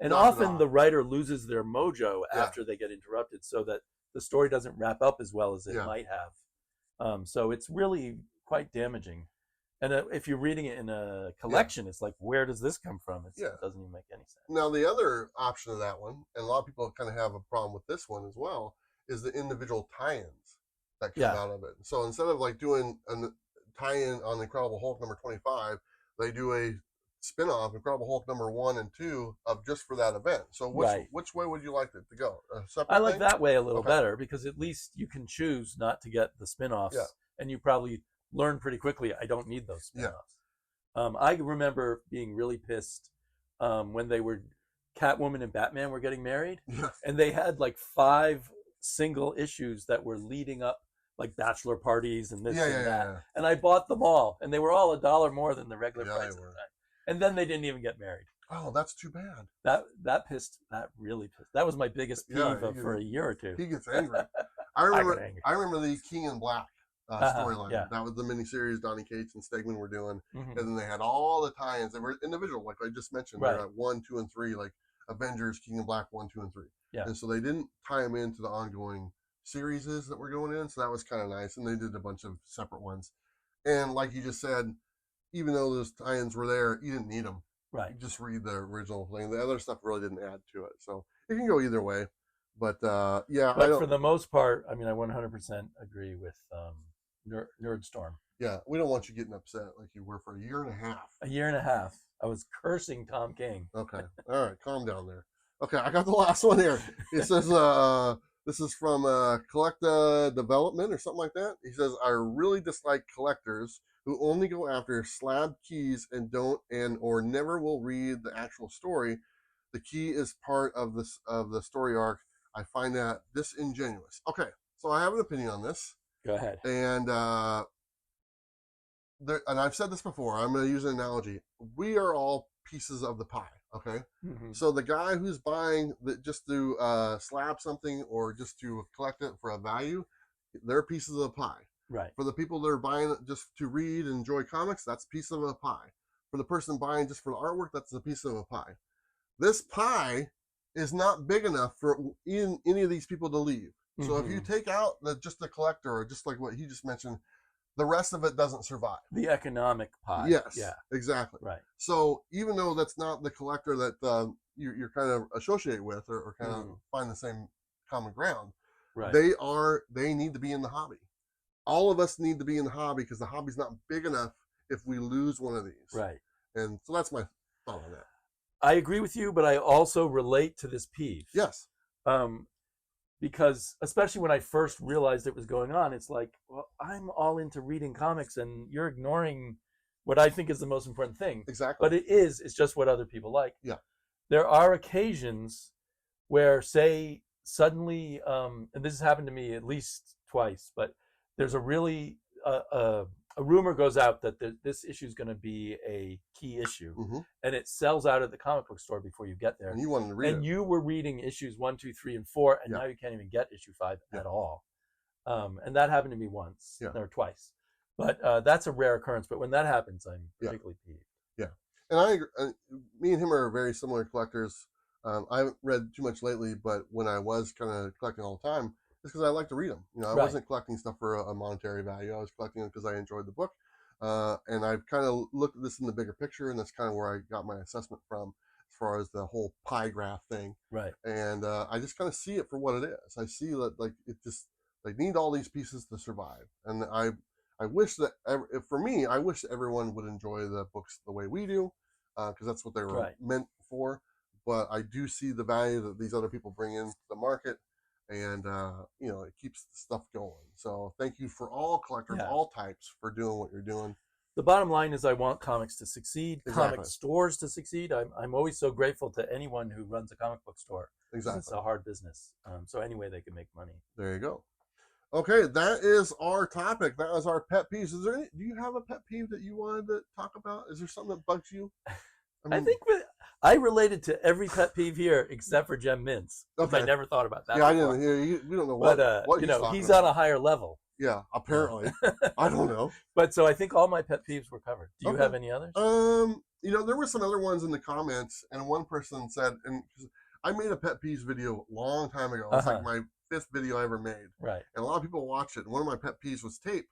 And often the writer loses their mojo after they get interrupted, so that the story doesn't wrap up as well as it might have. So it's really quite damaging. And if you're reading it in a collection, it's like, where does this come from? It doesn't even make any sense. Now, the other option of that one, and a lot of people kind of have a problem with this one as well, is the individual tie-ins that come out of it. So instead of like doing a tie-in on Incredible Hulk number 25, they do a spin-off, Incredible Hulk number 1 and 2, of just for that event. So which way would you like it to go? I like that way a little better, because at least you can choose not to get the spin-offs, and you probably learn pretty quickly, I don't need those spin-offs. I remember being really pissed when Catwoman and Batman were getting married, and they had like 5 single issues that were leading up, like bachelor parties and this and that. And I bought them all, and they were all $1 more than the regular price at the time. And then they didn't even get married. Oh, that's too bad. That really pissed. That was my biggest peeve for a year or two. He gets angry. I remember the King in Black storyline. That was the miniseries Donny Cates and Stegman were doing. And then they had all the tie-ins. They were individual, like I just mentioned. They're at 1, 2, and 3, like Avengers, King in Black 1, 2, and 3. Yeah. And so they didn't tie them into the ongoing series that were going in. So that was kind of nice. And they did a bunch of separate ones. And like you just said, even though those tie-ins were there, you didn't need them. Right. You just read the original thing. The other stuff really didn't add to it. So it can go either way. But But for the most part, I mean, I 100% agree with Nerdstorm. Yeah, we don't want you getting upset like you were for a year and a half. A year and a half. I was cursing Tom King. Okay. All right. Calm down there. Okay. I got the last one here. It says, this is from Collecta Development or something like that. He says, I really dislike collectors who only go after slab keys and don't or never will read the actual story. The key is part of the story arc. I find that disingenuous. Okay, so I have an opinion on this. Go ahead. And and I've said this before. I'm going to use an analogy. We are all pieces of the pie. Okay, so the guy who's buying just to slab something or just to collect it for a value, they're pieces of the pie. Right. For the people that are buying it just to read and enjoy comics, that's a piece of a pie. For the person buying just for the artwork, that's a piece of a pie. This pie is not big enough for any of these people to leave. So if you take out just the collector, or just like what he just mentioned, the rest of it doesn't survive. The economic pie. Yes. Yeah. Exactly. Right. So even though that's not the collector that you're kind of associate with or kind of find the same common ground, right. They need to be in the hobby. All of us need to be in the hobby because the hobby's not big enough if we lose one of these. Right. And so that's my thought on that. I agree with you, but I also relate to this peeve. Yes. Because especially when I first realized it was going on, it's like, well, I'm all into reading comics and you're ignoring what I think is the most important thing. Exactly. But it's just what other people like. Yeah. There are occasions where, say, suddenly, and this has happened to me at least twice, but there's a really, a rumor goes out that this issue is going to be a key issue, and it sells out at the comic book store before you get there. And you wanted to read it. And you were reading issues 1, 2, 3, and 4, and now you can't even get issue 5 at all. And that happened to me once or twice. But that's a rare occurrence. But when that happens, I'm particularly peeved. Yeah. And I agree. Me and him are very similar collectors. I haven't read too much lately, but when I was kind of collecting all the time, it's because I like to read them. You know, I wasn't collecting stuff for a monetary value. I was collecting them because I enjoyed the book. And I've kind of looked at this in the bigger picture, and that's kind of where I got my assessment from as far as the whole pie graph thing. Right. And I just kind of see it for what it is. I see that like it just they need all these pieces to survive. And I wish that for me, I wish everyone would enjoy the books the way we do, because that's what they were meant for. But I do see the value that these other people bring into the market. And you know, it keeps the stuff going. So thank you for all collectors, all types, for doing what you're doing. The bottom line is I want comics to succeed, comic stores to succeed. I'm always so grateful to anyone who runs a comic book store. Exactly. It's a hard business. So anyway, they can make money. There you go. Okay, that is our topic. That is our pet peeves. Do you have a pet peeve that you wanted to talk about? Is there something that bugs you? I think I related to every pet peeve here except for Gem Mintz. Okay. I never thought about that. Yeah, before. I didn't. We don't know what. But you know, he's on a higher level. Yeah, apparently. I don't know. But so I think all my pet peeves were covered. Do you have any others? You know, there were some other ones in the comments, and one person said, and I made a pet peeves video a long time ago. It's like my 5th video I ever made. Right. And a lot of people watched it. And one of my pet peeves was tape.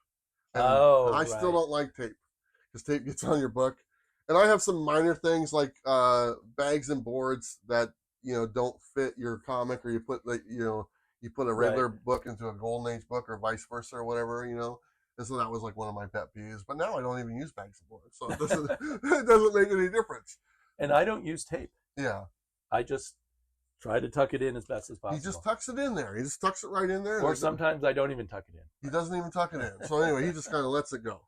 And I still don't like tape because tape gets on your book. And I have some minor things like bags and boards that, you know, don't fit your comic, or you put you put a regular book into a Golden Age book, or vice versa, or whatever, you know. And so that was like one of my pet peeves. But now I don't even use bags and boards, so it doesn't make any difference. And I don't use tape. Yeah. I just try to tuck it in as best as possible. He just tucks it in there. He just tucks it right in there. Or sometimes I don't even tuck it in. He doesn't even tuck it in. So anyway, he just kind of lets it go.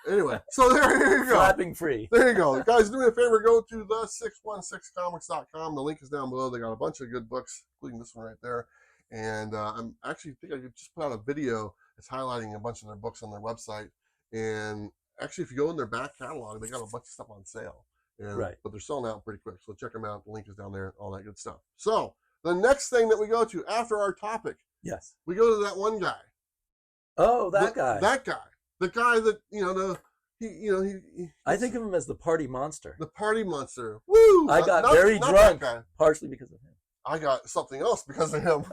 Anyway, so there you go. Flapping free. There you go. Guys, do me a favor, go to the616comics.com. The link is down below. They got a bunch of good books, including this one right there. And I'm actually think I could just put out a video that's highlighting a bunch of their books on their website. And actually, if you go in their back catalog, they got a bunch of stuff on sale. And, but they're selling out pretty quick. So check them out. The link is down there, all that good stuff. So the next thing that we go to after our topic, we go to that one guy. Oh, that guy. That guy. The guy that, I think of him as the party monster. The party monster. Woo! I got very drunk, partially because of him. I got something else because of him.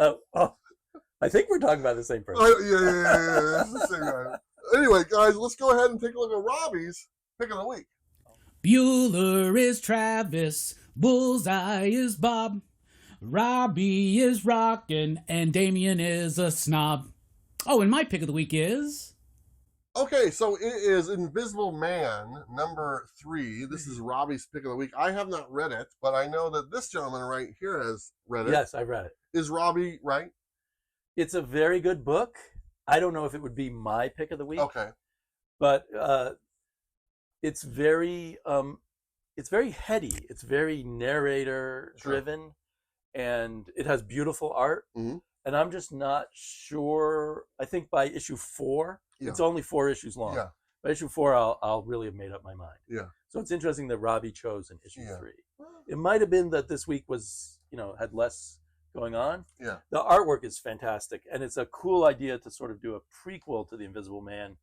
I think we're talking about the same person. Yeah. It's the same guy. Anyway, guys, let's go ahead and take a look at Robbie's pick of the week. Bueller is Travis, Bullseye is Bob, Robbie is Rockin', and Damien is a snob. Oh, and my pick of the week is... Okay, so it is Invisible Man, number 3. This is Robbie's pick of the week. I have not read it, but I know that this gentleman right here has read it. Yes, I've read it. Is Robbie right? It's a very good book. I don't know if it would be my pick of the week. Okay. But it's very heady. It's very narrator driven, and it has beautiful art. Mm-hmm. And I'm just not sure. I think by issue 4, it's only 4 issues long. Yeah. By issue 4, I'll really have made up my mind. Yeah. So it's interesting that Robbie chose in issue 3. It might have been that this week was, had less going on. Yeah. The artwork is fantastic, and it's a cool idea to sort of do a prequel to the Invisible Man,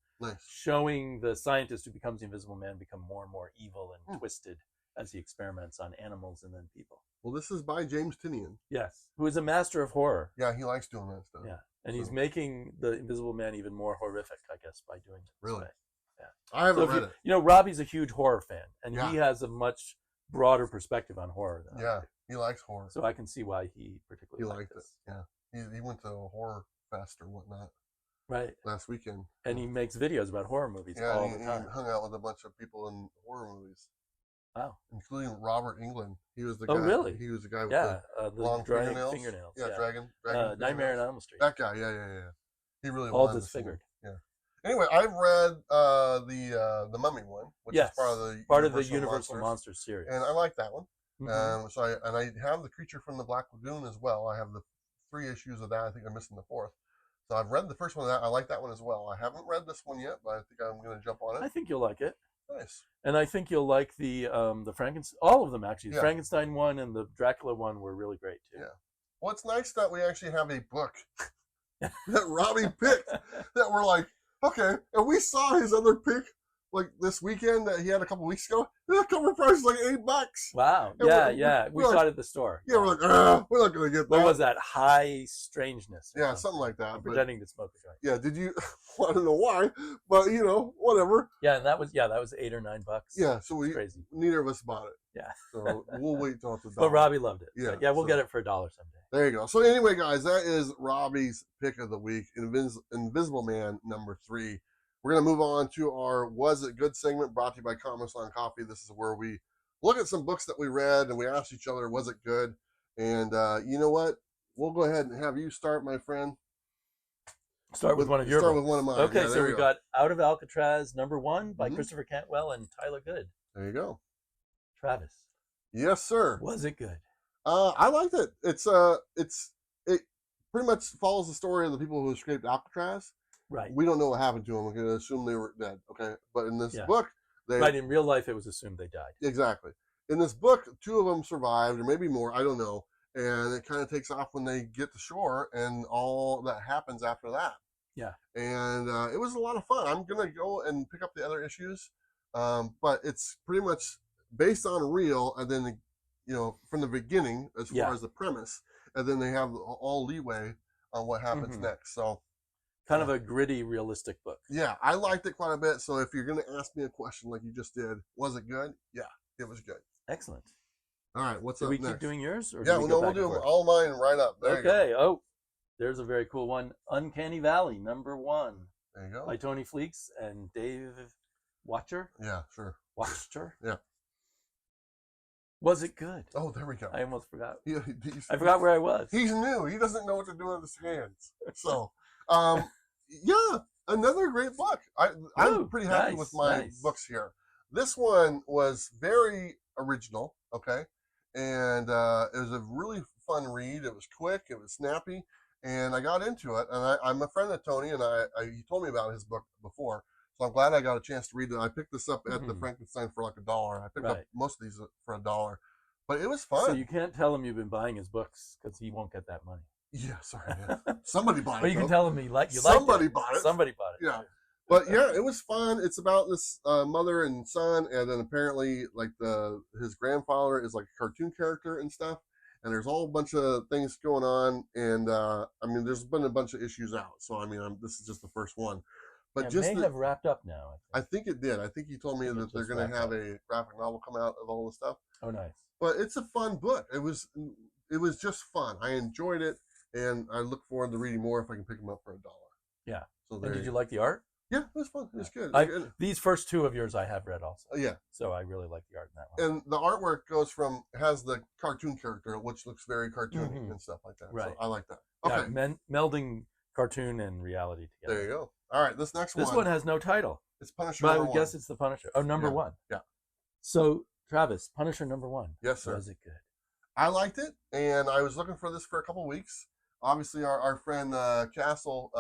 showing the scientist who becomes the Invisible Man become more and more evil and twisted as he experiments on animals and then people. Well, this is by James Tynion. Yes, who is a master of horror. Yeah, he likes doing that stuff. Yeah, and he's making the Invisible Man even more horrific, I guess, by doing it. Really? Way. Yeah. I haven't read it. Robbie's a huge horror fan, and he has a much broader perspective on horror than I do. He likes horror. So I can see why he particularly liked this. it. Yeah, he went to a horror fest or whatnot. Right. Last weekend. And he makes videos about horror movies all the time. He hung out with a bunch of people in horror movies. Wow. Including Robert Englund. He was the guy. Oh, really? He was the guy with the long fingernails. Yeah, dragon Nightmare on Elm Street. That guy, yeah. He really all was disfigured. Yeah. Anyway, I've read the Mummy one, which is part of the Universal Monsters series. And I like that one. Mm-hmm. So I have the Creature from the Black Lagoon as well. I have the 3 issues of that. I think I'm missing the 4th. So I've read the first one of that. I like that one as well. I haven't read this one yet, but I think I'm going to jump on it. I think you'll like it. Nice. And I think you'll like the Frankenstein. All of them actually. The Yeah. Frankenstein one and the Dracula one were really great too. Yeah. Well, it's nice that we actually have a book that Robbie picked that we're like, okay, and we saw his other pick like this weekend that he had a couple weeks ago. The cover price is like $8. Wow. And we saw it at the store. Yeah, we're like, we're not gonna get that. What was that? High Strangeness. Yeah, something like that. I'm pretending to smoke a joint. Yeah, did you? Well, I don't know why, but whatever. Yeah, and that was $8 or $9. Yeah, so crazy. Neither of us bought it. Yeah. So we'll wait till it's $1. But Robbie loved it. Yeah. But we'll get it for $1 someday. There you go. So anyway, guys, that is Robbie's pick of the week, Invisible Man number 3. We're going to move on to our Was It Good segment brought to you by Comics on Coffee. This is where we look at some books that we read and we ask each other, was it good? And you know what? We'll go ahead and have you start, my friend. Start with one of your books. Start with one of mine. Okay, yeah, so we go. got Out of Alcatraz number 1 by Christopher Cantwell and Tyler Good. There you go. Travis. Yes, sir. Was it good? I liked it. It pretty much follows the story of the people who escaped Alcatraz. Right. We don't know what happened to them. We're going to assume they were dead. Okay. But in this book, in real life, it was assumed they died. Exactly. In this book, 2 of them survived, or maybe more. I don't know. And it kind of takes off when they get to shore and all that happens after that. Yeah. And it was a lot of fun. I'm going to go and pick up the other issues. But it's pretty much based on real, and then, from the beginning, as far as the premise, and then they have all leeway on what happens next. So, kind of a gritty, realistic book. Yeah, I liked it quite a bit. So if you're going to ask me a question like you just did, was it good? Yeah, it was good. Excellent. All right, what's up up next? next? Keep doing yours? Or we'll do all mine right up. There okay. Oh, there's a very cool one. Uncanny Valley, number 1. There you go. By Tony Fleeks and Dave Watcher. Yeah, sure. Watcher. Yeah. Was it good? Oh, there we go. I almost forgot. Yeah, I forgot where I was. He's new. He doesn't know what to do with his hands. So, yeah, another great book. I'm pretty happy with my books here. This one was very original, okay? And it was a really fun read. It was quick. It was snappy. And I got into it. And I'm a friend of Tony, and he told me about his book before. So I'm glad I got a chance to read it. I picked this up at the Frankenstein for like $1. I picked up most of these for $1. But it was fun. So you can't tell him you've been buying his books because he won't get that money. Yeah, sorry. Yeah. Somebody bought it. But you can tell him you liked it. Somebody bought it. Somebody bought it. Yeah. But yeah, it was fun. It's about this mother and son, and then apparently like his grandfather is like a cartoon character and stuff. And there's a whole bunch of things going on, and there's been a bunch of issues out. So this is just the first one. But it may have wrapped up now. I think it did. I think he told me that they're going to have a graphic novel come out of all the stuff. Oh, nice. But it's a fun book. It was just fun. I enjoyed it, and I look forward to reading more if I can pick them up for $1. Yeah. So and did you like the art? Yeah, it was fun. It was good. These first 2 of yours I have read also. Yeah. So I really like the art in that one. And the artwork has the cartoon character, which looks very cartoony and stuff like that. Right. So I like that. Okay. Yeah, melding cartoon and reality together. There you go. All right, this next This one has no title, it's Punisher but I number would one. guess it's the Punisher. Oh, number Yeah, one. yeah. So, Travis, Punisher number one. Yes, sir. Was it good? I liked it, and I was looking for this for a couple weeks. Obviously, our friend Castle,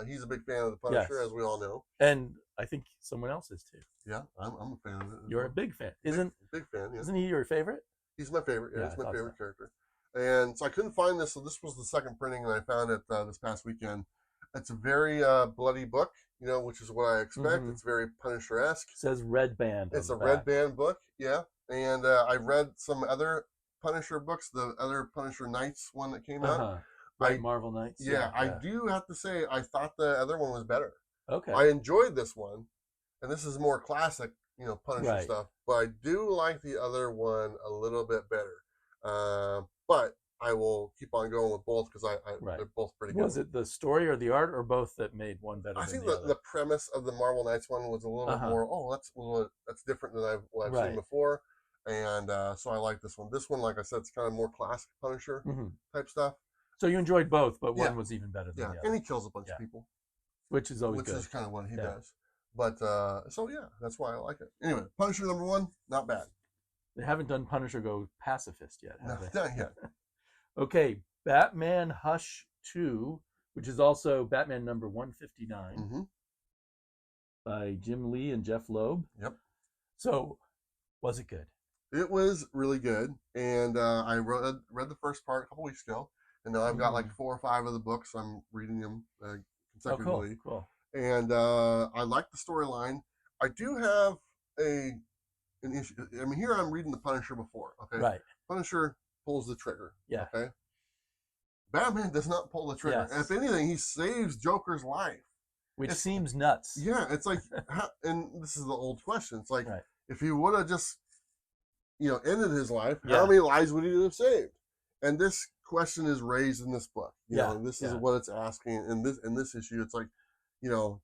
he's a big fan of the Punisher, Yes. as we all know. And I think someone else is too. Yeah, I'm a fan of it. You're a big fan. Big fan, yeah. Isn't he your favorite? He's my favorite. Yeah, Yeah, he's I my thought favorite so. character. And so I couldn't find this, so this was the second printing, and I found it this past weekend. It's a very bloody book, which is what I expect. Mhm. It's very Punisher-esque. It says Red Band. It's a on the red back. band book, yeah. And I read some other Punisher books, the other Punisher Knights one that came out. Uh-huh. Right, Marvel Knights. Yeah, I do have to say, I thought the other one was better. Okay. I enjoyed this one, and this is more classic, Punisher Right. stuff. But I do like the other one a little bit better. But I will keep on going with both because Right. they're both pretty good. Was it the story or the art or both that made one better I than think the other? the premise of the Marvel Knights one was a little bit Uh-huh. more. Oh, that's different than what I've Right. seen before, and so I like this one. This one, like I said, it's kind of more classic Punisher Mhm. type stuff. So you enjoyed both, but Yeah. one was even better than Yeah, the and other, he kills a bunch Yeah. of people, which is always which good. is kind of what he Yeah. does. But so yeah, that's why I like it. Anyway, Punisher number one, not bad. They haven't done Punisher go pacifist yet, No, have they? not yet. Okay, Batman Hush 2, which is also Batman number 159 hmm by Jim Lee and Jeff Loeb. Yep. So, was it good? It was really good, and I read the first part a couple weeks ago, and now I've got like 4 or 5 of the books. I'm reading them Oh, cool, consecutively. cool. And I like the storyline. I do have an issue. I mean, here I'm reading the Punisher before. Okay, Right. Punisher pulls the trigger. Yeah. Okay. Batman does not pull the trigger. Yes. If anything, he saves Joker's life. Which It's- seems nuts. Yeah, it's like, and this is the old question. It's like, Right. if he would have just, ended his life, Yeah. how many lives would he have saved? And this question is raised in this book. Yeah, This is yeah. what it's asking. In this issue, it's like,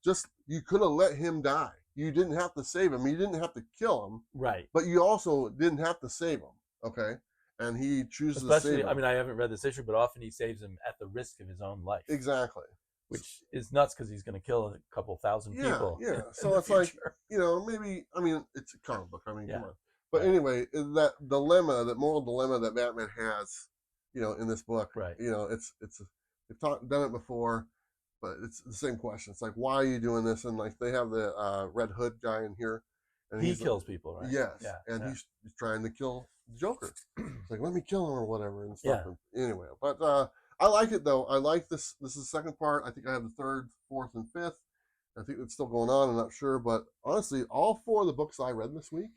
just you could have let him die. You didn't have to save him. You didn't have to kill him, Right. but you also didn't have to save him. Okay, and he chooses to Especially, save him. I mean, I haven't read this issue, but often he saves him at the risk of his own life. Exactly. Which is nuts because he's going to kill a couple thousand Yeah, people. yeah. in So the it's like, future. maybe, I mean, it's a comic book. I mean, Yeah. come on. But Right. anyway, that dilemma, that moral dilemma that Batman has, in this book, Right. they've done it before, but it's the same question. It's like, why are you doing this? And like, they have the Red Hood guy in here, and He he's like- kills people, right? Yes, Yeah. and yeah. he's trying to kill Joker. It's like, let me kill him or whatever and Yeah. stuff. Anyway, but I like it though. I like this. This is the second part. I think I have the third, fourth, and fifth. I think it's still going on. I'm not sure, but honestly, all 4 of the books I read this week,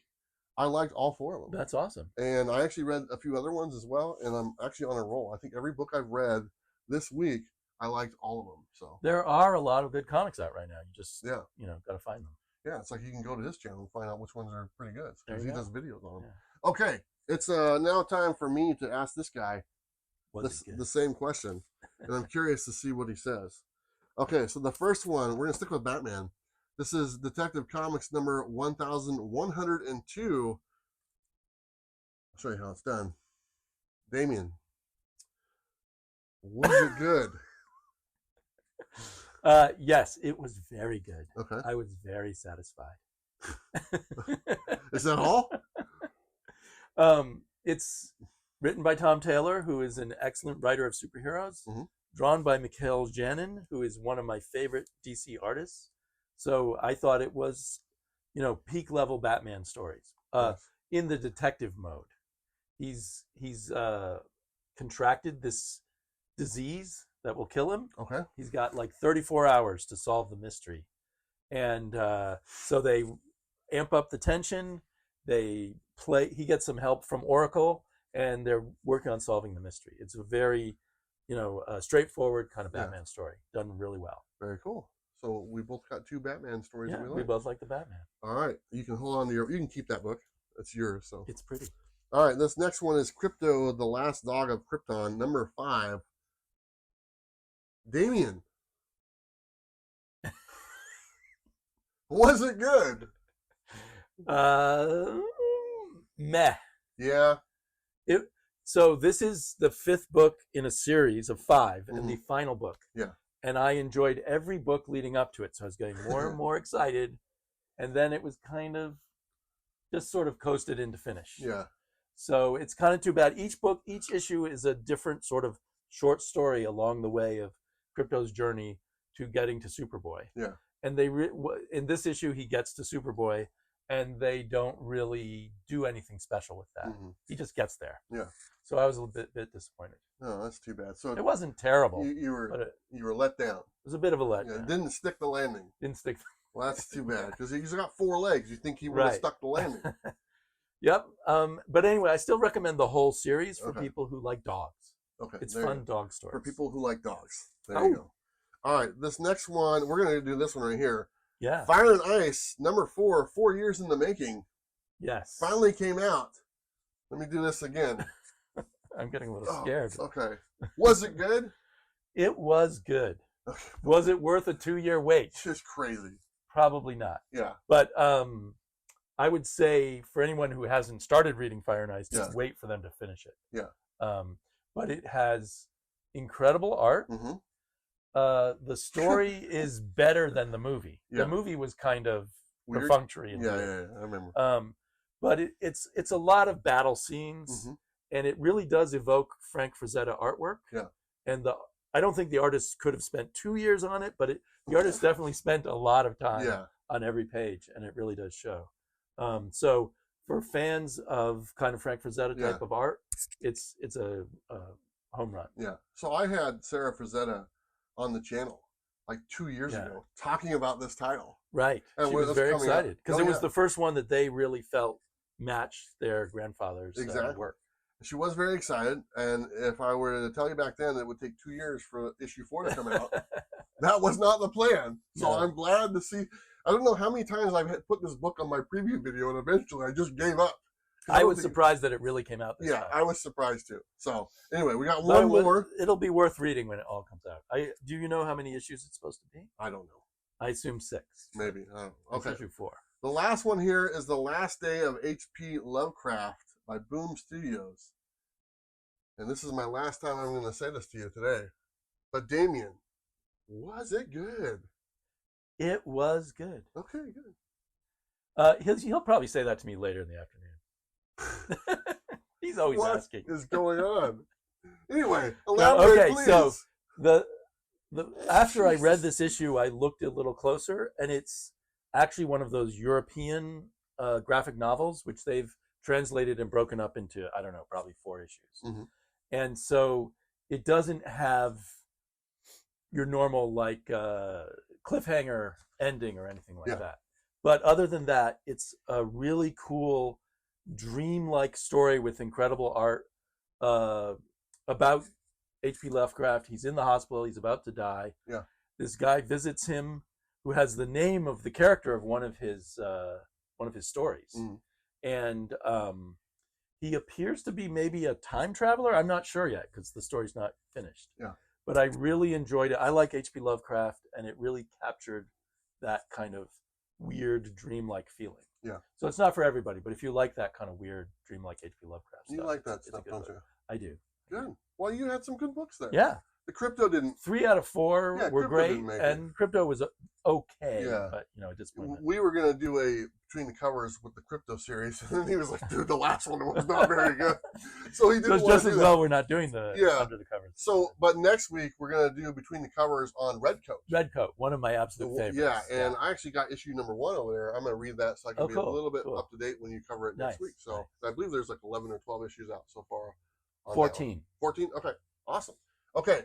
I liked all 4 of them. That's awesome. And I actually read a few other ones as well, and I'm actually on a roll. I think every book I've read this week, I liked all of them. So There are a lot of good comics out right now. You just, yeah, got to find them. yeah, it's like you can go to his channel and find out which ones are pretty good There because you he go. does videos on them. Yeah. Okay, it's now time for me to ask this guy Was it good? the same question, and I'm curious to see what he says. Okay, so the first one, we're gonna stick with Batman. This is Detective Comics number 1102. I'll show you how it's done. Damien, was it good? Yes, it was very good. Okay, I was very satisfied. is that all? It's written by Tom Taylor, who is an excellent writer of superheroes. Mhm. Drawn by Mikhail Janin, who is one of my favorite DC artists. So I thought it was, peak level Batman stories. Yes. In the detective mode, he's contracted this disease that will kill him. Okay. He's got like 34 hours to solve the mystery. And so they amp up the tension. He gets some help from Oracle, and they're working on solving the mystery. It's a very, straightforward kind of Yeah. Batman story, done really well. Very cool. So we both got 2 Batman stories Yeah, that we we like. both like the Batman. All right, you can hold on to you can keep that book. It's yours. So It's pretty. all right, this next one is Crypto, the Last Dog of Krypton, number 5. Damien, was it good? Meh. Yeah. So this is the 5th book in a series of 5 and the final book. Yeah. and I enjoyed every book leading up to it. So I was getting more and more excited, and then it was kind of just sort of coasted into finish. Yeah. So it's kind of too bad. Each book, each issue is a different sort of short story along the way of Crypto's journey to getting to Superboy. Yeah. And in this issue, he gets to Superboy, and they don't really do anything special with that. Mm-hmm. He just gets there. Yeah. So I was a little bit disappointed. No, that's too bad. So It wasn't terrible. you but you were let down. It was a bit of a Yeah, letdown. it didn't stick the landing. Didn't stick. Well, that's too bad because he's got 4 legs. You think he would have Right. stuck the landing? Yep. But anyway, I still recommend the whole series for Okay. people who like dogs. Okay, It's there you fun go. dog stories. For people who like dogs. There Oh. you go. All right, this next one, we're going to do this one right here. Yeah. Fire and Ice, number 4, 4 years in the making. Yes. Finally came out. Let me do this again. I'm getting a little Oh, scared. okay. Was it good? It was good. Okay. Was it worth a 2-year wait? It's just crazy. Probably not. Yeah. But I would say for anyone who hasn't started reading Fire and Ice, just Yeah. wait for them to finish it. Yeah. But it has incredible art. Mm-hmm. The story is better than the movie. Yeah. The movie was kind of Weird. perfunctory. And Yeah, weird. yeah, I remember. But it's a lot of battle scenes, Mhm. and it really does evoke Frank Frazetta artwork. Yeah. And I don't think the artist could have spent 2 years on it, but the artist definitely spent a lot of time Yeah. on every page, and it really does show. So for fans of kind of Frank Frazetta type Yeah. of art, it's a home run. Yeah. So I had Sarah Frazetta on the channel like 2 years Yeah. ago talking about this title. Right. And She when was it's very coming out- excited because Oh, it was yeah. the first one that they really felt matched their grandfather's Exactly. work. She was very excited, and if I were to tell you back then, it would take 2 years for issue 4 to come out. That was not the plan. So No. I'm glad to see. I don't know how many times I've had put this book on my preview video, and eventually I just gave up. 'Cause I was don't think- surprised that it really came out this Yeah, time. I was surprised too. So anyway, we got But one more. It'll be worth reading when it all comes out. Do you know how many issues it's supposed to be? I don't know. I assume 6. Maybe. I don't know. It's Okay. issue 4. The last one here is The Last Day of H.P. Lovecraft by Boom Studios. And this is my last time I'm going to say this to you today. But Damien, was it good? It was good. Okay, good. He'll probably say that to me later in the afternoon. He's always What asking. is going on? Anyway, No, elaborate, okay, please. so the after I read this issue, I looked a little closer, and it's actually one of those European graphic novels, which they've translated and broken up into, I don't know, probably 4 issues. Mhm. And so it doesn't have your normal like cliffhanger ending or anything like Yeah. that. But other than that, it's a really cool dream-like story with incredible art about H.P. Lovecraft. He's in the hospital. He's about to die. Yeah. This guy visits him, who has the name of the character of one of his stories, Mhm. and he appears to be maybe a time traveler. I'm not sure yet because the story's not finished. Yeah. But I really enjoyed it. I like H.P. Lovecraft, and it really captured that kind of weird dream-like feeling. Yeah. So it's not for everybody, but if you like that kind of weird dream-like H.P. Lovecraft You stuff, like that it's a stuff, good don't book. you? I do. Good. Well, you had some good books there. Yeah. The Crypto didn't. 3 out of 4 Yeah, were Crypto great, didn't make it. and Crypto was okay, Yeah. but a disappointment. We were going to do a Between the Covers with the Crypto series, and then he was like, dude, the last one was not very good. So he So didn't it's want just to as do well that. we're not doing the Yeah. under the covers. So, but next week we're going to do Between the Covers on Redcoat. Redcoat, one of my absolute favorites. Yeah, and I actually got issue number 1 over there. I'm going to read that so I can Oh, be cool, a little bit cool. up to date when you cover it next Nice, week. So nice. I believe there's like 11 or 12 issues out so far. On that one. 14. 14? Okay, awesome. Okay,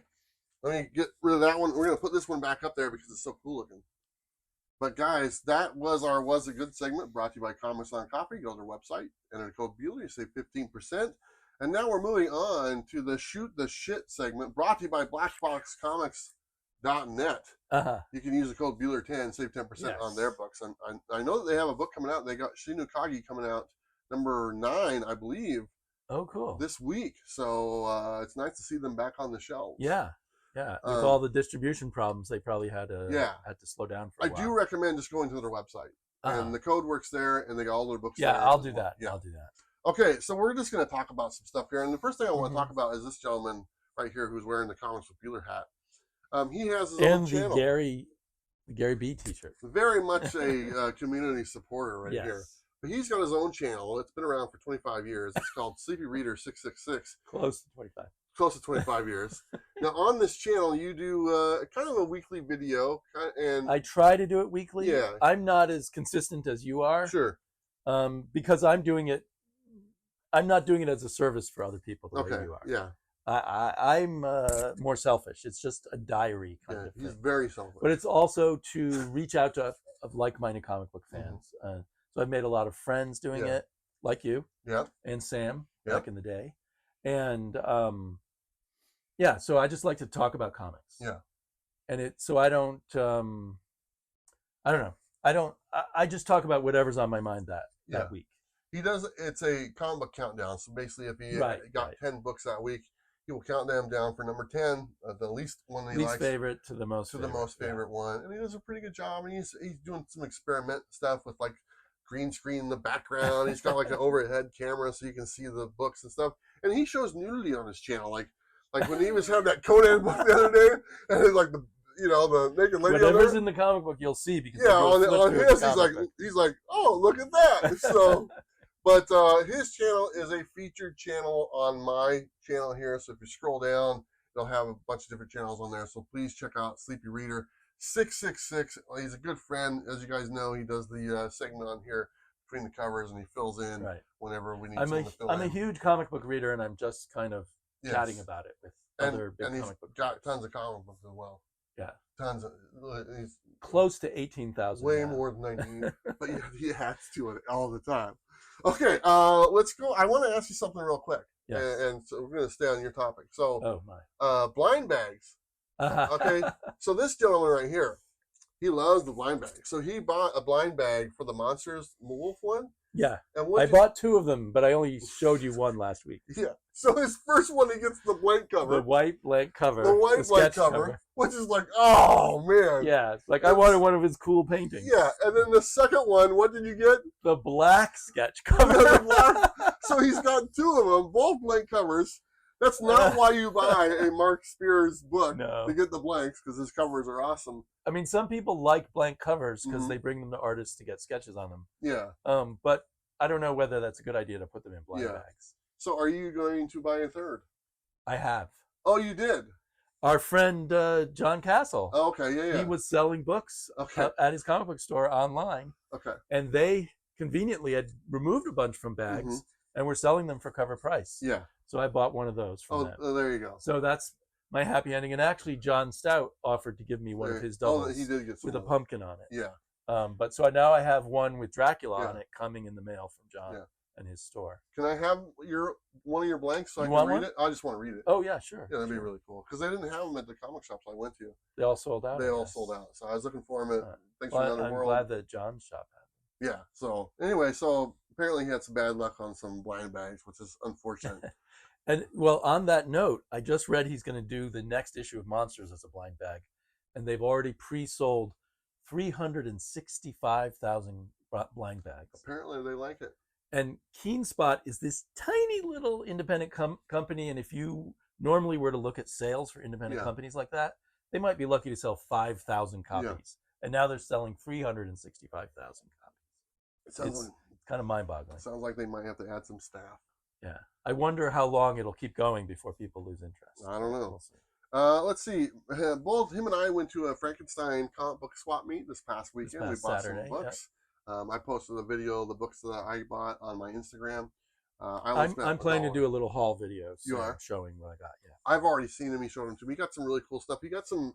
let me get rid of that one. We're going to put this one back up there because it's so cool looking. But guys, that was our Was It Good segment brought to you by Comics on Coffee. Go to their website, enter the code Bueller, you save 15%. And now we're moving on to the Shoot the Shit segment brought to you by BlackboxComics.net. Uh-huh. You can use the code Bueller10, save 10% on their books. And I know that they have a book coming out. They got Shinukagi coming out, number 9, I believe, Oh, cool. this week. So it's nice to see them back on the shelves. Yeah. With Um, all the distribution problems, they probably had to slow down for a I while. do recommend just going to their website. Uh-huh. And the code works there, and they got all their books Yeah, there I'll as do well. that. Yeah. I'll do that. Okay, so we're just going to talk about some stuff here. And the first thing I want Mhm. to talk about is this gentleman right here who's wearing the Comics with Bueller hat. He has his own And channel. the Gary B t-shirt. Very much a community supporter right Yes. here. But he's got his own channel. It's been around for 25 years. It's called Sleepy Reader 666. Close to 25. Close to 25 years. Now, on this channel, you do kind of a weekly video. And I try to do it weekly. Yeah. I'm not as consistent as you are. Sure. Because I'm not doing it as a service for other people the way you are. Yeah. I'm more selfish. It's just a diary kind of thing. He's very selfish. But it's also to reach out to of like-minded comic book fans. So I've made a lot of friends doing it, like you and Sam back in the day. And so I just like to talk about comics. Yeah. And so I don't know. I just talk about whatever's on my mind that week. He does. It's a comic book countdown. So basically, if he got 10 books that week, he will count them down for number 10, the least one he likes, favorite to the most favorite one, and he does a pretty good job. And he's doing some experiment stuff with like green screen in the background. He's got like an overhead camera so you can see the books and stuff. And he shows nudity on his channel, like when he was having that Conan book the other day, and it's like the naked lady. Whatever's in the comic book, you'll see because on his, he's like, oh, look at that. So. But his channel is a featured channel on my channel here. So if you scroll down, they'll have a bunch of different channels on there. So please check out Sleepy Reader 666. He's a good friend. As you guys know, he does the segment on here between the covers, and he fills in whenever we need someone to fill in. I'm a huge comic book reader, and I'm just kind of chatting about it with other big comic book got readers. tons of comic books as well. Yeah. Tons of. He's close to 18,000. Way more than 19. But he has to it all the time. Okay, let's go. I want to ask you something real quick. Yes. And so we're going to stay on your topic. So, oh my. Blind bags. Okay, so this gentleman right here, he loves the blind bag. So he bought a blind bag for the Monsters Wolf one. Yeah. And I bought 2 of them, but I only showed you one last week. Yeah. So his first one, he gets the blank cover. The white blank cover. The white blank cover. Which is like, oh, man. Yeah. Like, I wanted one of his cool paintings. Yeah. And then the second one, what did you get? The black sketch cover. So he's got 2 of them, both blank covers. That's not why you buy a Mark Spears book to get the blanks, because his covers are awesome. I mean, some people like blank covers because they bring them to artists to get sketches on them. Yeah. But I don't know whether that's a good idea to put them in blind bags. So are you going to buy a third? I have. Oh, you did? Our friend John Castle. Oh, okay, yeah. He was selling books at his comic book store online. Okay. And they conveniently had removed a bunch from bags and were selling them for cover price. Yeah. So I bought one of those from them. Oh, there you go. So that's my happy ending. And actually, John Stout offered to give me one of his doubles he did get with a pumpkin on it. Yeah. But so now I have one with Dracula on it coming in the mail from John and his store. Can I have one of your blanks so I can read it? I just want to read it. Oh, yeah, sure. Yeah, that'd be really cool. Because they didn't have them at the comic shops I went to. They all sold out? They all sold out. So I was looking for them at Thanks for Another World. I'm glad that John's shop had them. Yeah. So anyway, apparently he had some bad luck on some blind bags, which is unfortunate. And well, on that note, I just read he's going to do the next issue of Monsters as a blind bag, and they've already pre-sold 365,000 blind bags. Apparently they like it. And Keen Spot is this tiny little independent company, and if you normally were to look at sales for independent companies like that, they might be lucky to sell 5,000 copies, and now they're selling 365,000 copies. It's kind of mind-boggling. Sounds like they might have to add some staff. Yeah. I wonder how long it'll keep going before people lose interest. I don't know. We'll see. Let's see. Both him and I went to a Frankenstein comic book swap meet this past weekend. We bought Saturday, some books. I posted a video of the books that I bought on my Instagram. I'm planning to do a little haul video showing what I got. Yeah, I've already seen him. He showed them to me. He got some really cool stuff. He got some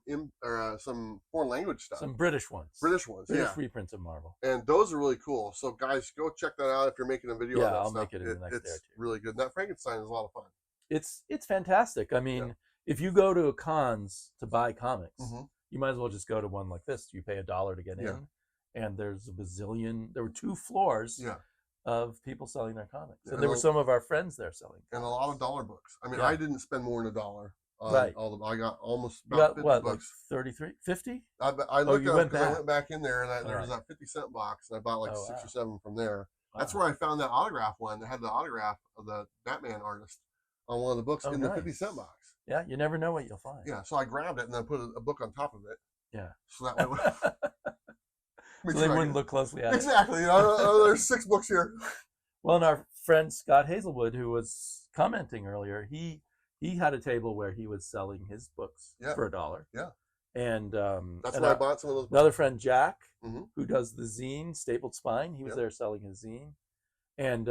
foreign language stuff. Some British ones. British reprints of Marvel. And those are really cool. So guys, go check that out if you're making a video. Yeah, of that I'll stuff. make it in the next day or two. It's really good. That Frankenstein is a lot of fun. It's fantastic. I mean, if you go to a cons to buy comics, you might as well just go to one like this. You pay $1 to get in, and there's a bazillion. There were 2 floors. Of people selling their comics. And there were some of our friends there selling. And a lot of dollar books. I mean, I didn't spend more than $1 on all of them. I got almost about 50 what, bucks. Like 33? 50? I looked up because I went back in there and there was that 50-cent box and I bought like 6 or 7 from there. Wow. That's where I found that autograph one that had the autograph of the Batman artist on one of the books in the 50-cent box. Yeah, you never know what you'll find. Yeah, so I grabbed it and then put a book on top of it. Yeah. So that way, So they wouldn't look closely at it. Exactly. There's 6 books here. Well, and our friend Scott Hazelwood, who was commenting earlier, he had a table where he was selling his books for $1. Yeah. And that's and where I bought some of those books. Another friend, Jack, Mm-hmm. who does the zine, Stapled Spine, he was there selling his zine. And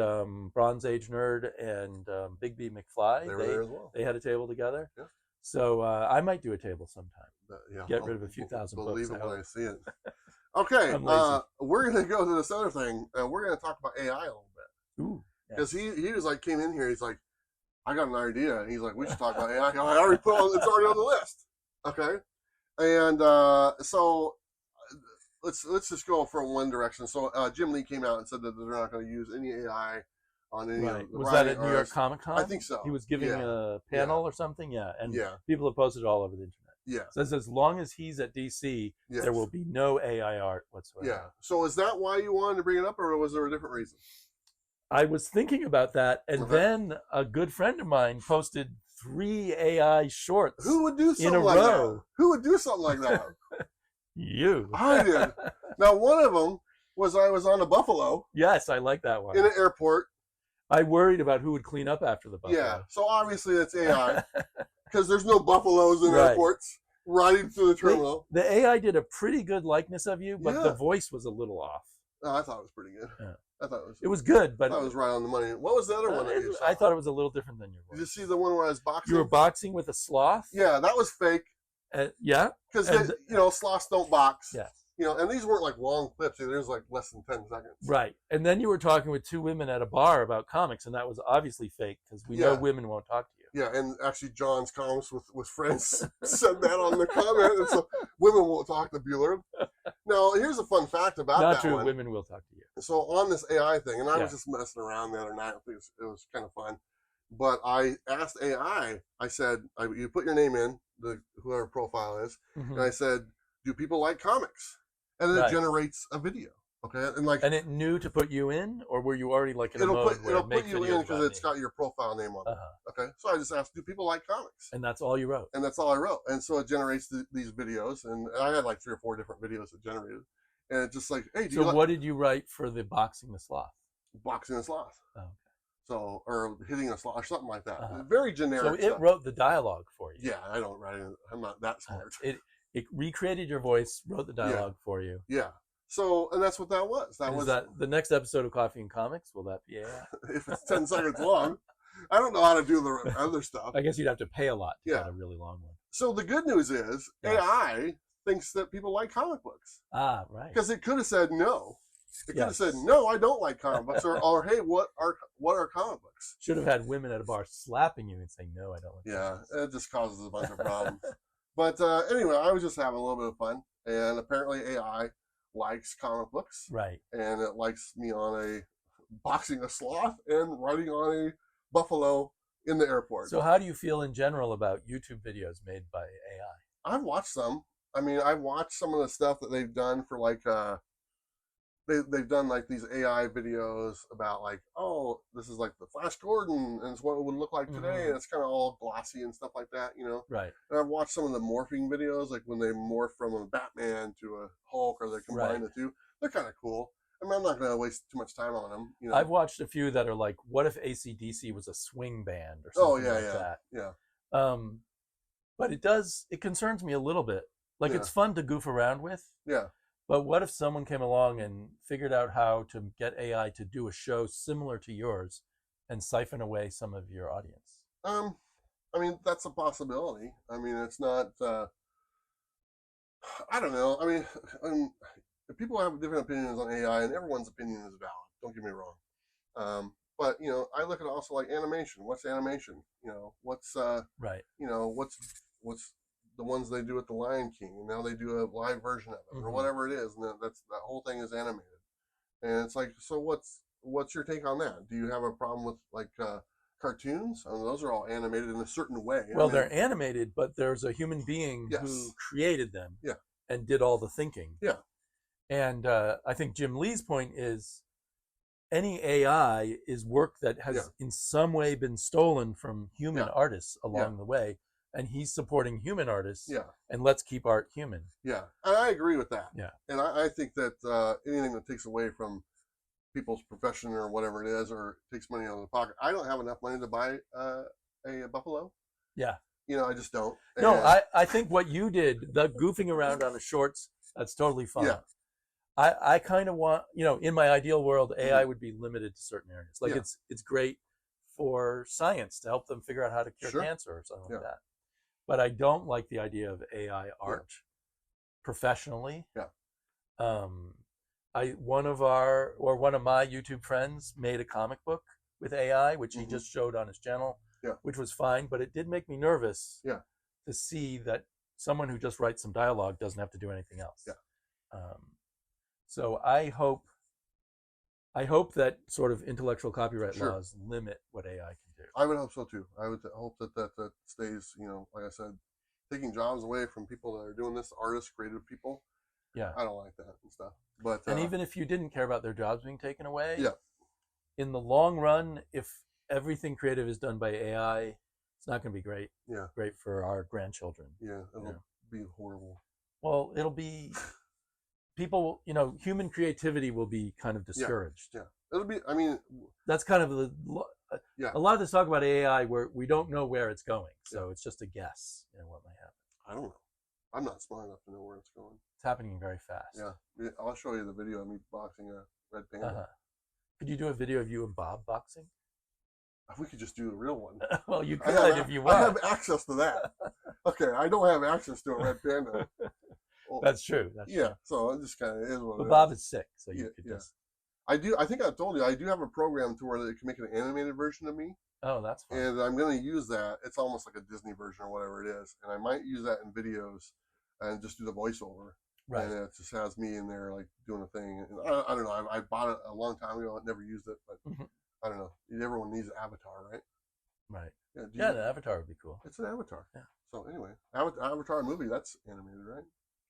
Bronze Age Nerd and Big B McFly, They were there as well. They had a table together. Yeah. So I might do a table sometime. Yeah, Get rid of a few thousand books. Believe it when I see it. Okay, we're going to go to this other thing. We're going to talk about AI a little bit. Ooh. Because he was like, came in here, he's like, I got an idea. And he's like, we should talk about AI. I already put on, it's already on the list. Okay. And so let's just go from one direction. So Jim Lee came out and said that they're not going to use any AI on any of the Was that at New York Comic Con? I think so. He was giving a panel or something? Yeah. And people have posted it all over the internet. Yeah. Says as long as he's at DC, there will be no AI art whatsoever. Yeah. So is that why you wanted to bring it up, or was there a different reason? I was thinking about that, and then a good friend of mine posted 3 AI shorts. Who would do something in a like row. that? Who would do something like that? You. I did. Now, one of them was I was on a buffalo. Yes, I like that one. In an airport. I worried about who would clean up after the buffalo. Yeah, so obviously it's AI because there's no buffaloes in airports riding through the terminal. The AI did a pretty good likeness of you, but the voice was a little off. No, I thought it was pretty good. Yeah. I thought it was good, but I thought it was right on the money. What was the other one that you saw? I thought it was a little different than your voice. Did you see the one where I was boxing? You were boxing with a sloth? Yeah, that was fake. Yeah. Because sloths don't box. Yeah. And these weren't like long clips. There was like less than 10 seconds. Right. And then you were talking with 2 women at a bar about comics, and that was obviously fake because we know women won't talk to you. Yeah, and actually John's Comics with Friends said that on the comment, and so women won't talk to Bueller. Now, here's a fun fact about that. Not true, one. Women will talk to you. So on this AI thing, and I was just messing around the other night. I think it was kind of fun. But I asked AI, I said, you put your name in, whoever profile is, and I said, do people like comics? And then it generates a video. Okay, and it knew to put you in, or were you already like in a mode where it'll put you in because it's got your profile name on it. Okay, so I just asked, do people like comics? And that's all you wrote. And that's all I wrote. And so it generates these videos, and I had like 3 or 4 different videos it generated, and it's just like, hey, what did you write for the boxing the sloth? Boxing a sloth. Oh, okay. So, or hitting a sloth, or something like that. Very generic. So it wrote the dialogue for you. Yeah, I don't write it. I'm not that smart. It recreated your voice, wrote the dialogue for you. Yeah. So, and that's what that was. That was the next episode of Coffee and Comics. Will that be AI? If it's 10 seconds long. I don't know how to do the other stuff. I guess you'd have to pay a lot to get a really long one. So the good news is AI thinks that people like comic books. Ah, right. Because it could have said no. It could have said, no, I don't like comic books, or hey, what are comic books? Should have had women at a bar slapping you and saying, no, I don't like comic books. It just causes a bunch of problems. But anyway, I was just having a little bit of fun, and apparently AI likes comic books. Right. And it likes me on boxing a sloth and riding on a buffalo in the airport. So how do you feel in general about YouTube videos made by AI? I've watched some. I mean, I've watched some of the stuff that they've done for like they've done like these AI videos about like, oh, this is like the Flash Gordon and it's what it would look like today, and it's kind of all glossy and stuff like that, Right. And I've watched some of the morphing videos, like when they morph from a Batman to a Hulk, or they combine the two. They're kind of cool. I mean, I'm not going to waste too much time on them. I've watched a few that are like, what if AC/DC was a swing band or something like that? Yeah. But it concerns me a little bit. Like it's fun to goof around with. Yeah. But what if someone came along and figured out how to get AI to do a show similar to yours and siphon away some of your audience? I mean, that's a possibility. I mean, it's not, I don't know. I mean, people have different opinions on AI, and everyone's opinion is valid. Don't get me wrong. But, I look at also like animation. What's animation? What's, right. What's the ones they do at the Lion King, and now they do a live version of it, or whatever it is, and that whole thing is animated. And it's like, so what's your take on that? Do you have a problem with like cartoons? I mean, those are all animated in a certain way. Well, they're animated, but there's a human being who created them and did all the thinking. Yeah. And I think Jim Lee's point is any AI is work that has in some way been stolen from human artists along the way, and he's supporting human artists. Yeah. And let's keep art human. Yeah, and I agree with that. Yeah. And I think that anything that takes away from people's profession or whatever it is, or takes money out of the pocket. I don't have enough money to buy a buffalo. Yeah. I just don't. No, And- I think what you did, the goofing around on the shorts, that's totally fine. Yeah. I kind of want, in my ideal world, AI would be limited to certain areas. Like Yeah. it's great for science to help them figure out how to cure Sure. cancer or something Yeah. like that. But I don't like the idea of AI art professionally. Yeah. One of my YouTube friends made a comic book with AI, which he just showed on his channel, which was fine, but it did make me nervous to see that someone who just writes some dialogue doesn't have to do anything else. Yeah. So I hope that sort of intellectual copyright Sure. laws limit what AI can do. I would hope so too. I would hope that stays, like I said, taking jobs away from people that are doing this, artists, creative people. Yeah. I don't like that and stuff. But And even if you didn't care about their jobs being taken away, Yeah. in the long run, if everything creative is done by AI, it's not going to be great. Yeah. Great for our grandchildren. Yeah, it'll be horrible. Well, it'll be people. Human creativity will be kind of discouraged. Yeah. It'll be. I mean, That's kind of Yeah. a lot of this talk about AI where we don't know where it's going, so it's just a guess. What might happen. I don't know. I'm not smart enough to know where it's going. It's happening very fast. Yeah, I'll show you the video of me boxing a red panda. Could you do a video of you and Bob boxing? We could just do the real one. Well, you I could have, if you I have want. access to that. Okay, I don't have access to a red panda. Well, That's true. That's yeah, true. so it just kind of is what But it Bob is. is sick, so you could Yeah. just. I do. I think I told you I do have a program to where they can make an animated version of me, Oh, that's fine. and I'm going to use that. It's almost like a Disney version or whatever it is, and I might use that in videos and just do the voiceover. Right. And it just has me in there like doing a thing. And I don't know. I bought it a long time ago. I never used it, but Mhm. I don't know. Everyone needs an avatar, right? Right. Yeah. Yeah, the Avatar would be cool. It's an avatar. Yeah. So anyway, Avatar movie that's animated, right?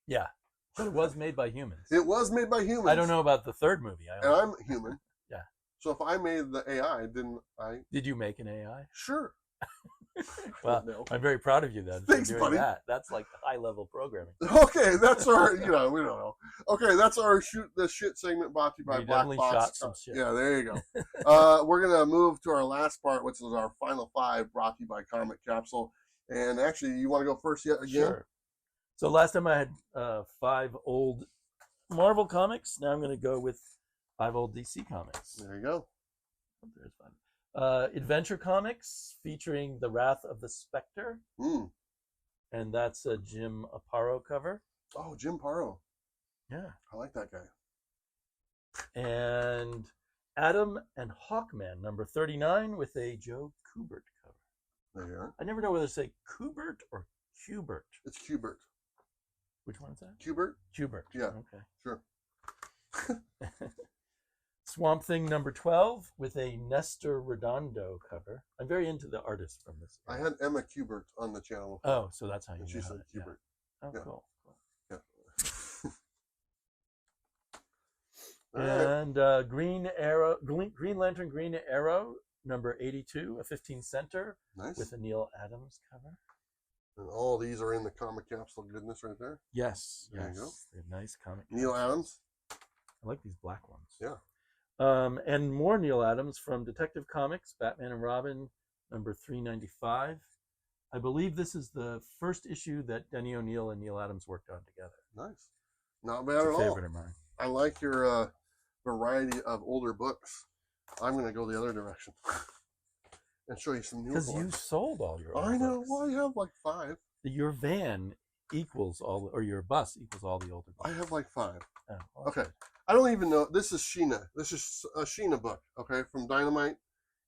Yeah, but it was made by humans. It was made by humans. I don't know about the third movie. And I'm human. Yeah. So if I made the AI, didn't I? Did you make an AI? Sure. Well, No. I'm very proud of you then. Thanks, for doing buddy. that. That's like high level programming. Okay, that's our. We don't know. Okay, that's our shoot the shit segment brought to you by You definitely Blackbox. shot some shit. Yeah, there you go. We're gonna move to our last part, which is our final five, brought to you by Comic Capsule. And actually, you want to go first yet again? Sure. So last time I had 5 old Marvel comics. Now I'm going to go with 5 old DC comics. There you go. There's 5. Adventure comics featuring The Wrath of the Spectre, Mm. and that's a Jim Aparo cover. Oh, Jim Paro. Yeah. I like that guy. And Adam and Hawkman, number 39, with a Joe Kubert cover. There you are. I never know whether to say Kubert or Kubert. It's Kubert. Which one is that? Kubert? Kubert. Yeah. Okay. Sure. Swamp Thing number 12 with a Nestor Redondo cover. I'm very into the artist from this. I had Emma Kubert on the channel. Oh, so that's how you and she know said it. Yeah. Kubert. Oh, Yeah. cool. Yeah. All right. And Green Lantern Green Arrow number 82, a 15 center Nice. with a Neil Adams cover. And all these are in the Comic Capsule goodness right there. Yes, There you go. They're nice comic. Neil covers. Adams. I like these black ones. Yeah. And more Neil Adams from Detective Comics, Batman and Robin, number 395. I believe this is the first issue that Denny O'Neil and Neil Adams worked on together. Nice. Not bad It's at a all. favorite of mine. I like your variety of older books. I'm going to go the other direction and show you some new Because you ones. sold all your old I know. books. Well, I have like 5. Your van equals all, or your bus equals all the older books. I have like 5. Oh, well, Okay. I don't even know. This is Sheena. This is a Sheena book, okay, from Dynamite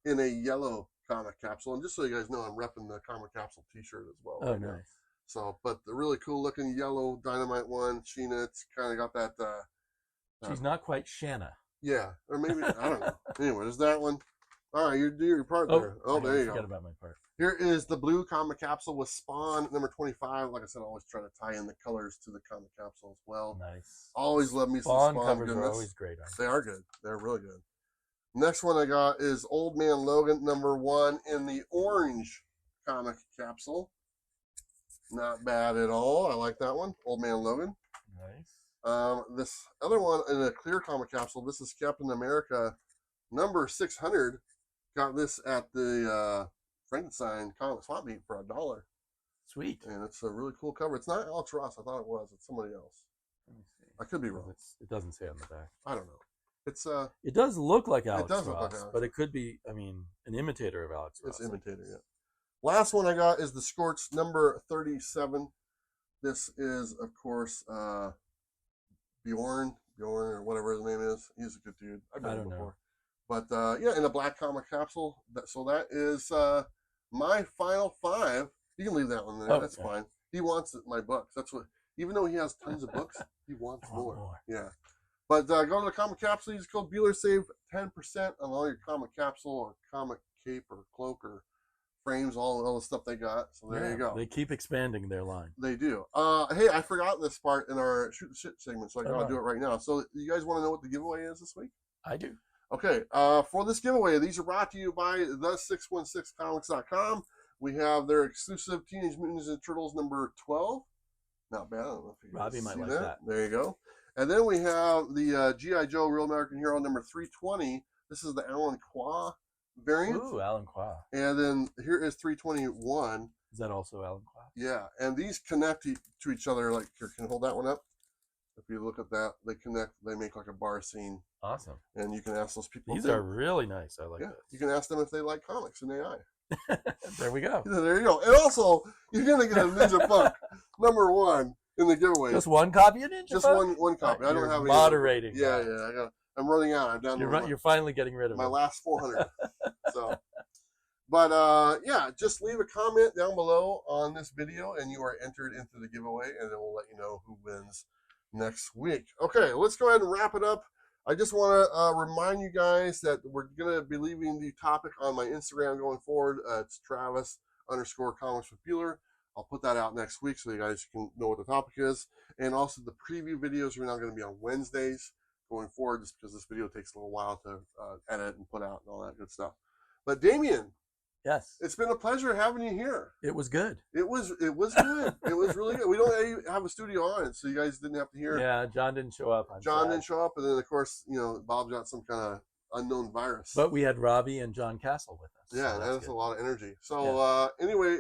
in a yellow comic capsule. And just so you guys know, I'm repping the comic capsule t-shirt as well. Oh, right now. nice. So, but the really cool looking yellow Dynamite one, Sheena, it's kind of got that, She's not quite Shanna. yeah, or maybe, I don't know. Anyway, there's that one. All right, you do your part there. Oh, I there you forget go. about my part. Here is the blue comic capsule with Spawn, number 25. Like I said, I always try to tie in the colors to the comic capsule as well. Nice. Always love me some Spawn Spawn covers goodness. are always great. Aren't They are good. They're really good. Next one I got is Old Man Logan, number 1 in the orange comic capsule. Not bad at all. I like that one. Old Man Logan. Nice. This other one in a clear comic capsule. This is Captain America number 600. Got this at the Frankenstein comic swap meet for $1. Sweet. And it's a really cool cover. It's not Alex Ross. I thought it was. It's somebody else. Let me see. I could be wrong. It doesn't say on the back. I don't know. It's It does look like Alex does look Ross, like Alex. but it could be, I mean, an imitator of Alex Ross. It's imitator, yeah. Last one I got is the Scorch number 37. This is, of course, Bjorn or whatever his name is. He's a good dude. I've met him before. But yeah, in a black comic capsule. So that is my final 5. You can leave that one there. That's fine. He wants my books. That's what. Even though he has tons of books, he wants more. Yeah. But go to the comic capsule. Use code Bueller. Save 10% on all your comic capsule or comic cape or cloak or frames, all the stuff they got. So there you go. They keep expanding their line. They do. Hey, I forgot this part in our shoot the shit segment, so I gotta do it right now. So you guys want to know what the giveaway is this week? I do. Okay. For this giveaway, these are brought to you by the616comics.com. We have their exclusive Teenage Mutant Ninja Turtles number 12. Not bad. I don't know if you Robbie might like that. There you go. And then we have the G.I. Joe Real American Hero number 320. This is the Alan Qua variant. Ooh, Alan Qua. And then here is 321. Is that also Alan Qua? Yeah, and these connect to each other. Like, here, can you hold that one up? If you look at that, they connect. They make like a bar scene. Awesome. And you can ask those people. These are really nice. I like this. You can ask them if they like comics and AI. There we go. There you go. And also, you're going to get a Ninja book, number 1, in the giveaway. Just one copy of Ninja Just book? one copy. I don't have any. Moderating. Yeah. I'm running out. I'm down to You're finally getting rid of my it. last 400. So, but yeah, just leave a comment down below on this video, and you are entered into the giveaway, and then we'll let you know who wins next week. Okay, let's go ahead and wrap it up. I just want to remind you guys that we're going to be leaving the topic on my Instagram going forward. It's Travis_comics with Bueller. I'll put that out next week so you guys can know what the topic is. And also the preview videos are now going to be on Wednesdays going forward, just because this video takes a little while to edit and put out and all that good stuff. But Damien, yes, it's been a pleasure having you here. It was good. It was good. It was really good. We don't have a studio on it, so you guys didn't have to hear. Yeah, John didn't show up. John didn't show up, and then of course, Bob got some kind of unknown virus. But we had Robbie and John Castle with us. Yeah, so that's a lot of energy. So anyway,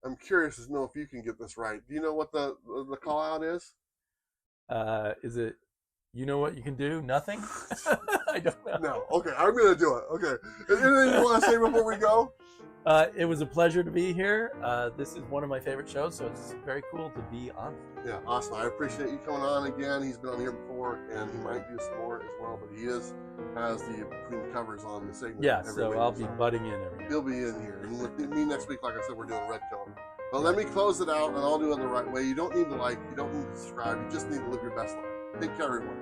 I'm curious to know if you can get this right. Do you know what the call out is? Is it, you know what you can do? Nothing? I don't know. No. Okay, I'm going to do it. Okay. Anything you want to say before we go? It was a pleasure to be here. This is one of my favorite shows, so it's very cool to be on it. Yeah, awesome. I appreciate you coming on again. He's been on here before, and he might do some more as well, but he has the between covers on the segment. Yeah, so I'll be butting in every day. He'll be in here. And with me next week, like I said, we're doing Red Coat. But let me close it out, and I'll do it the right way. You don't need to like, you don't need to subscribe. You just need to live your best life. Take care, everyone.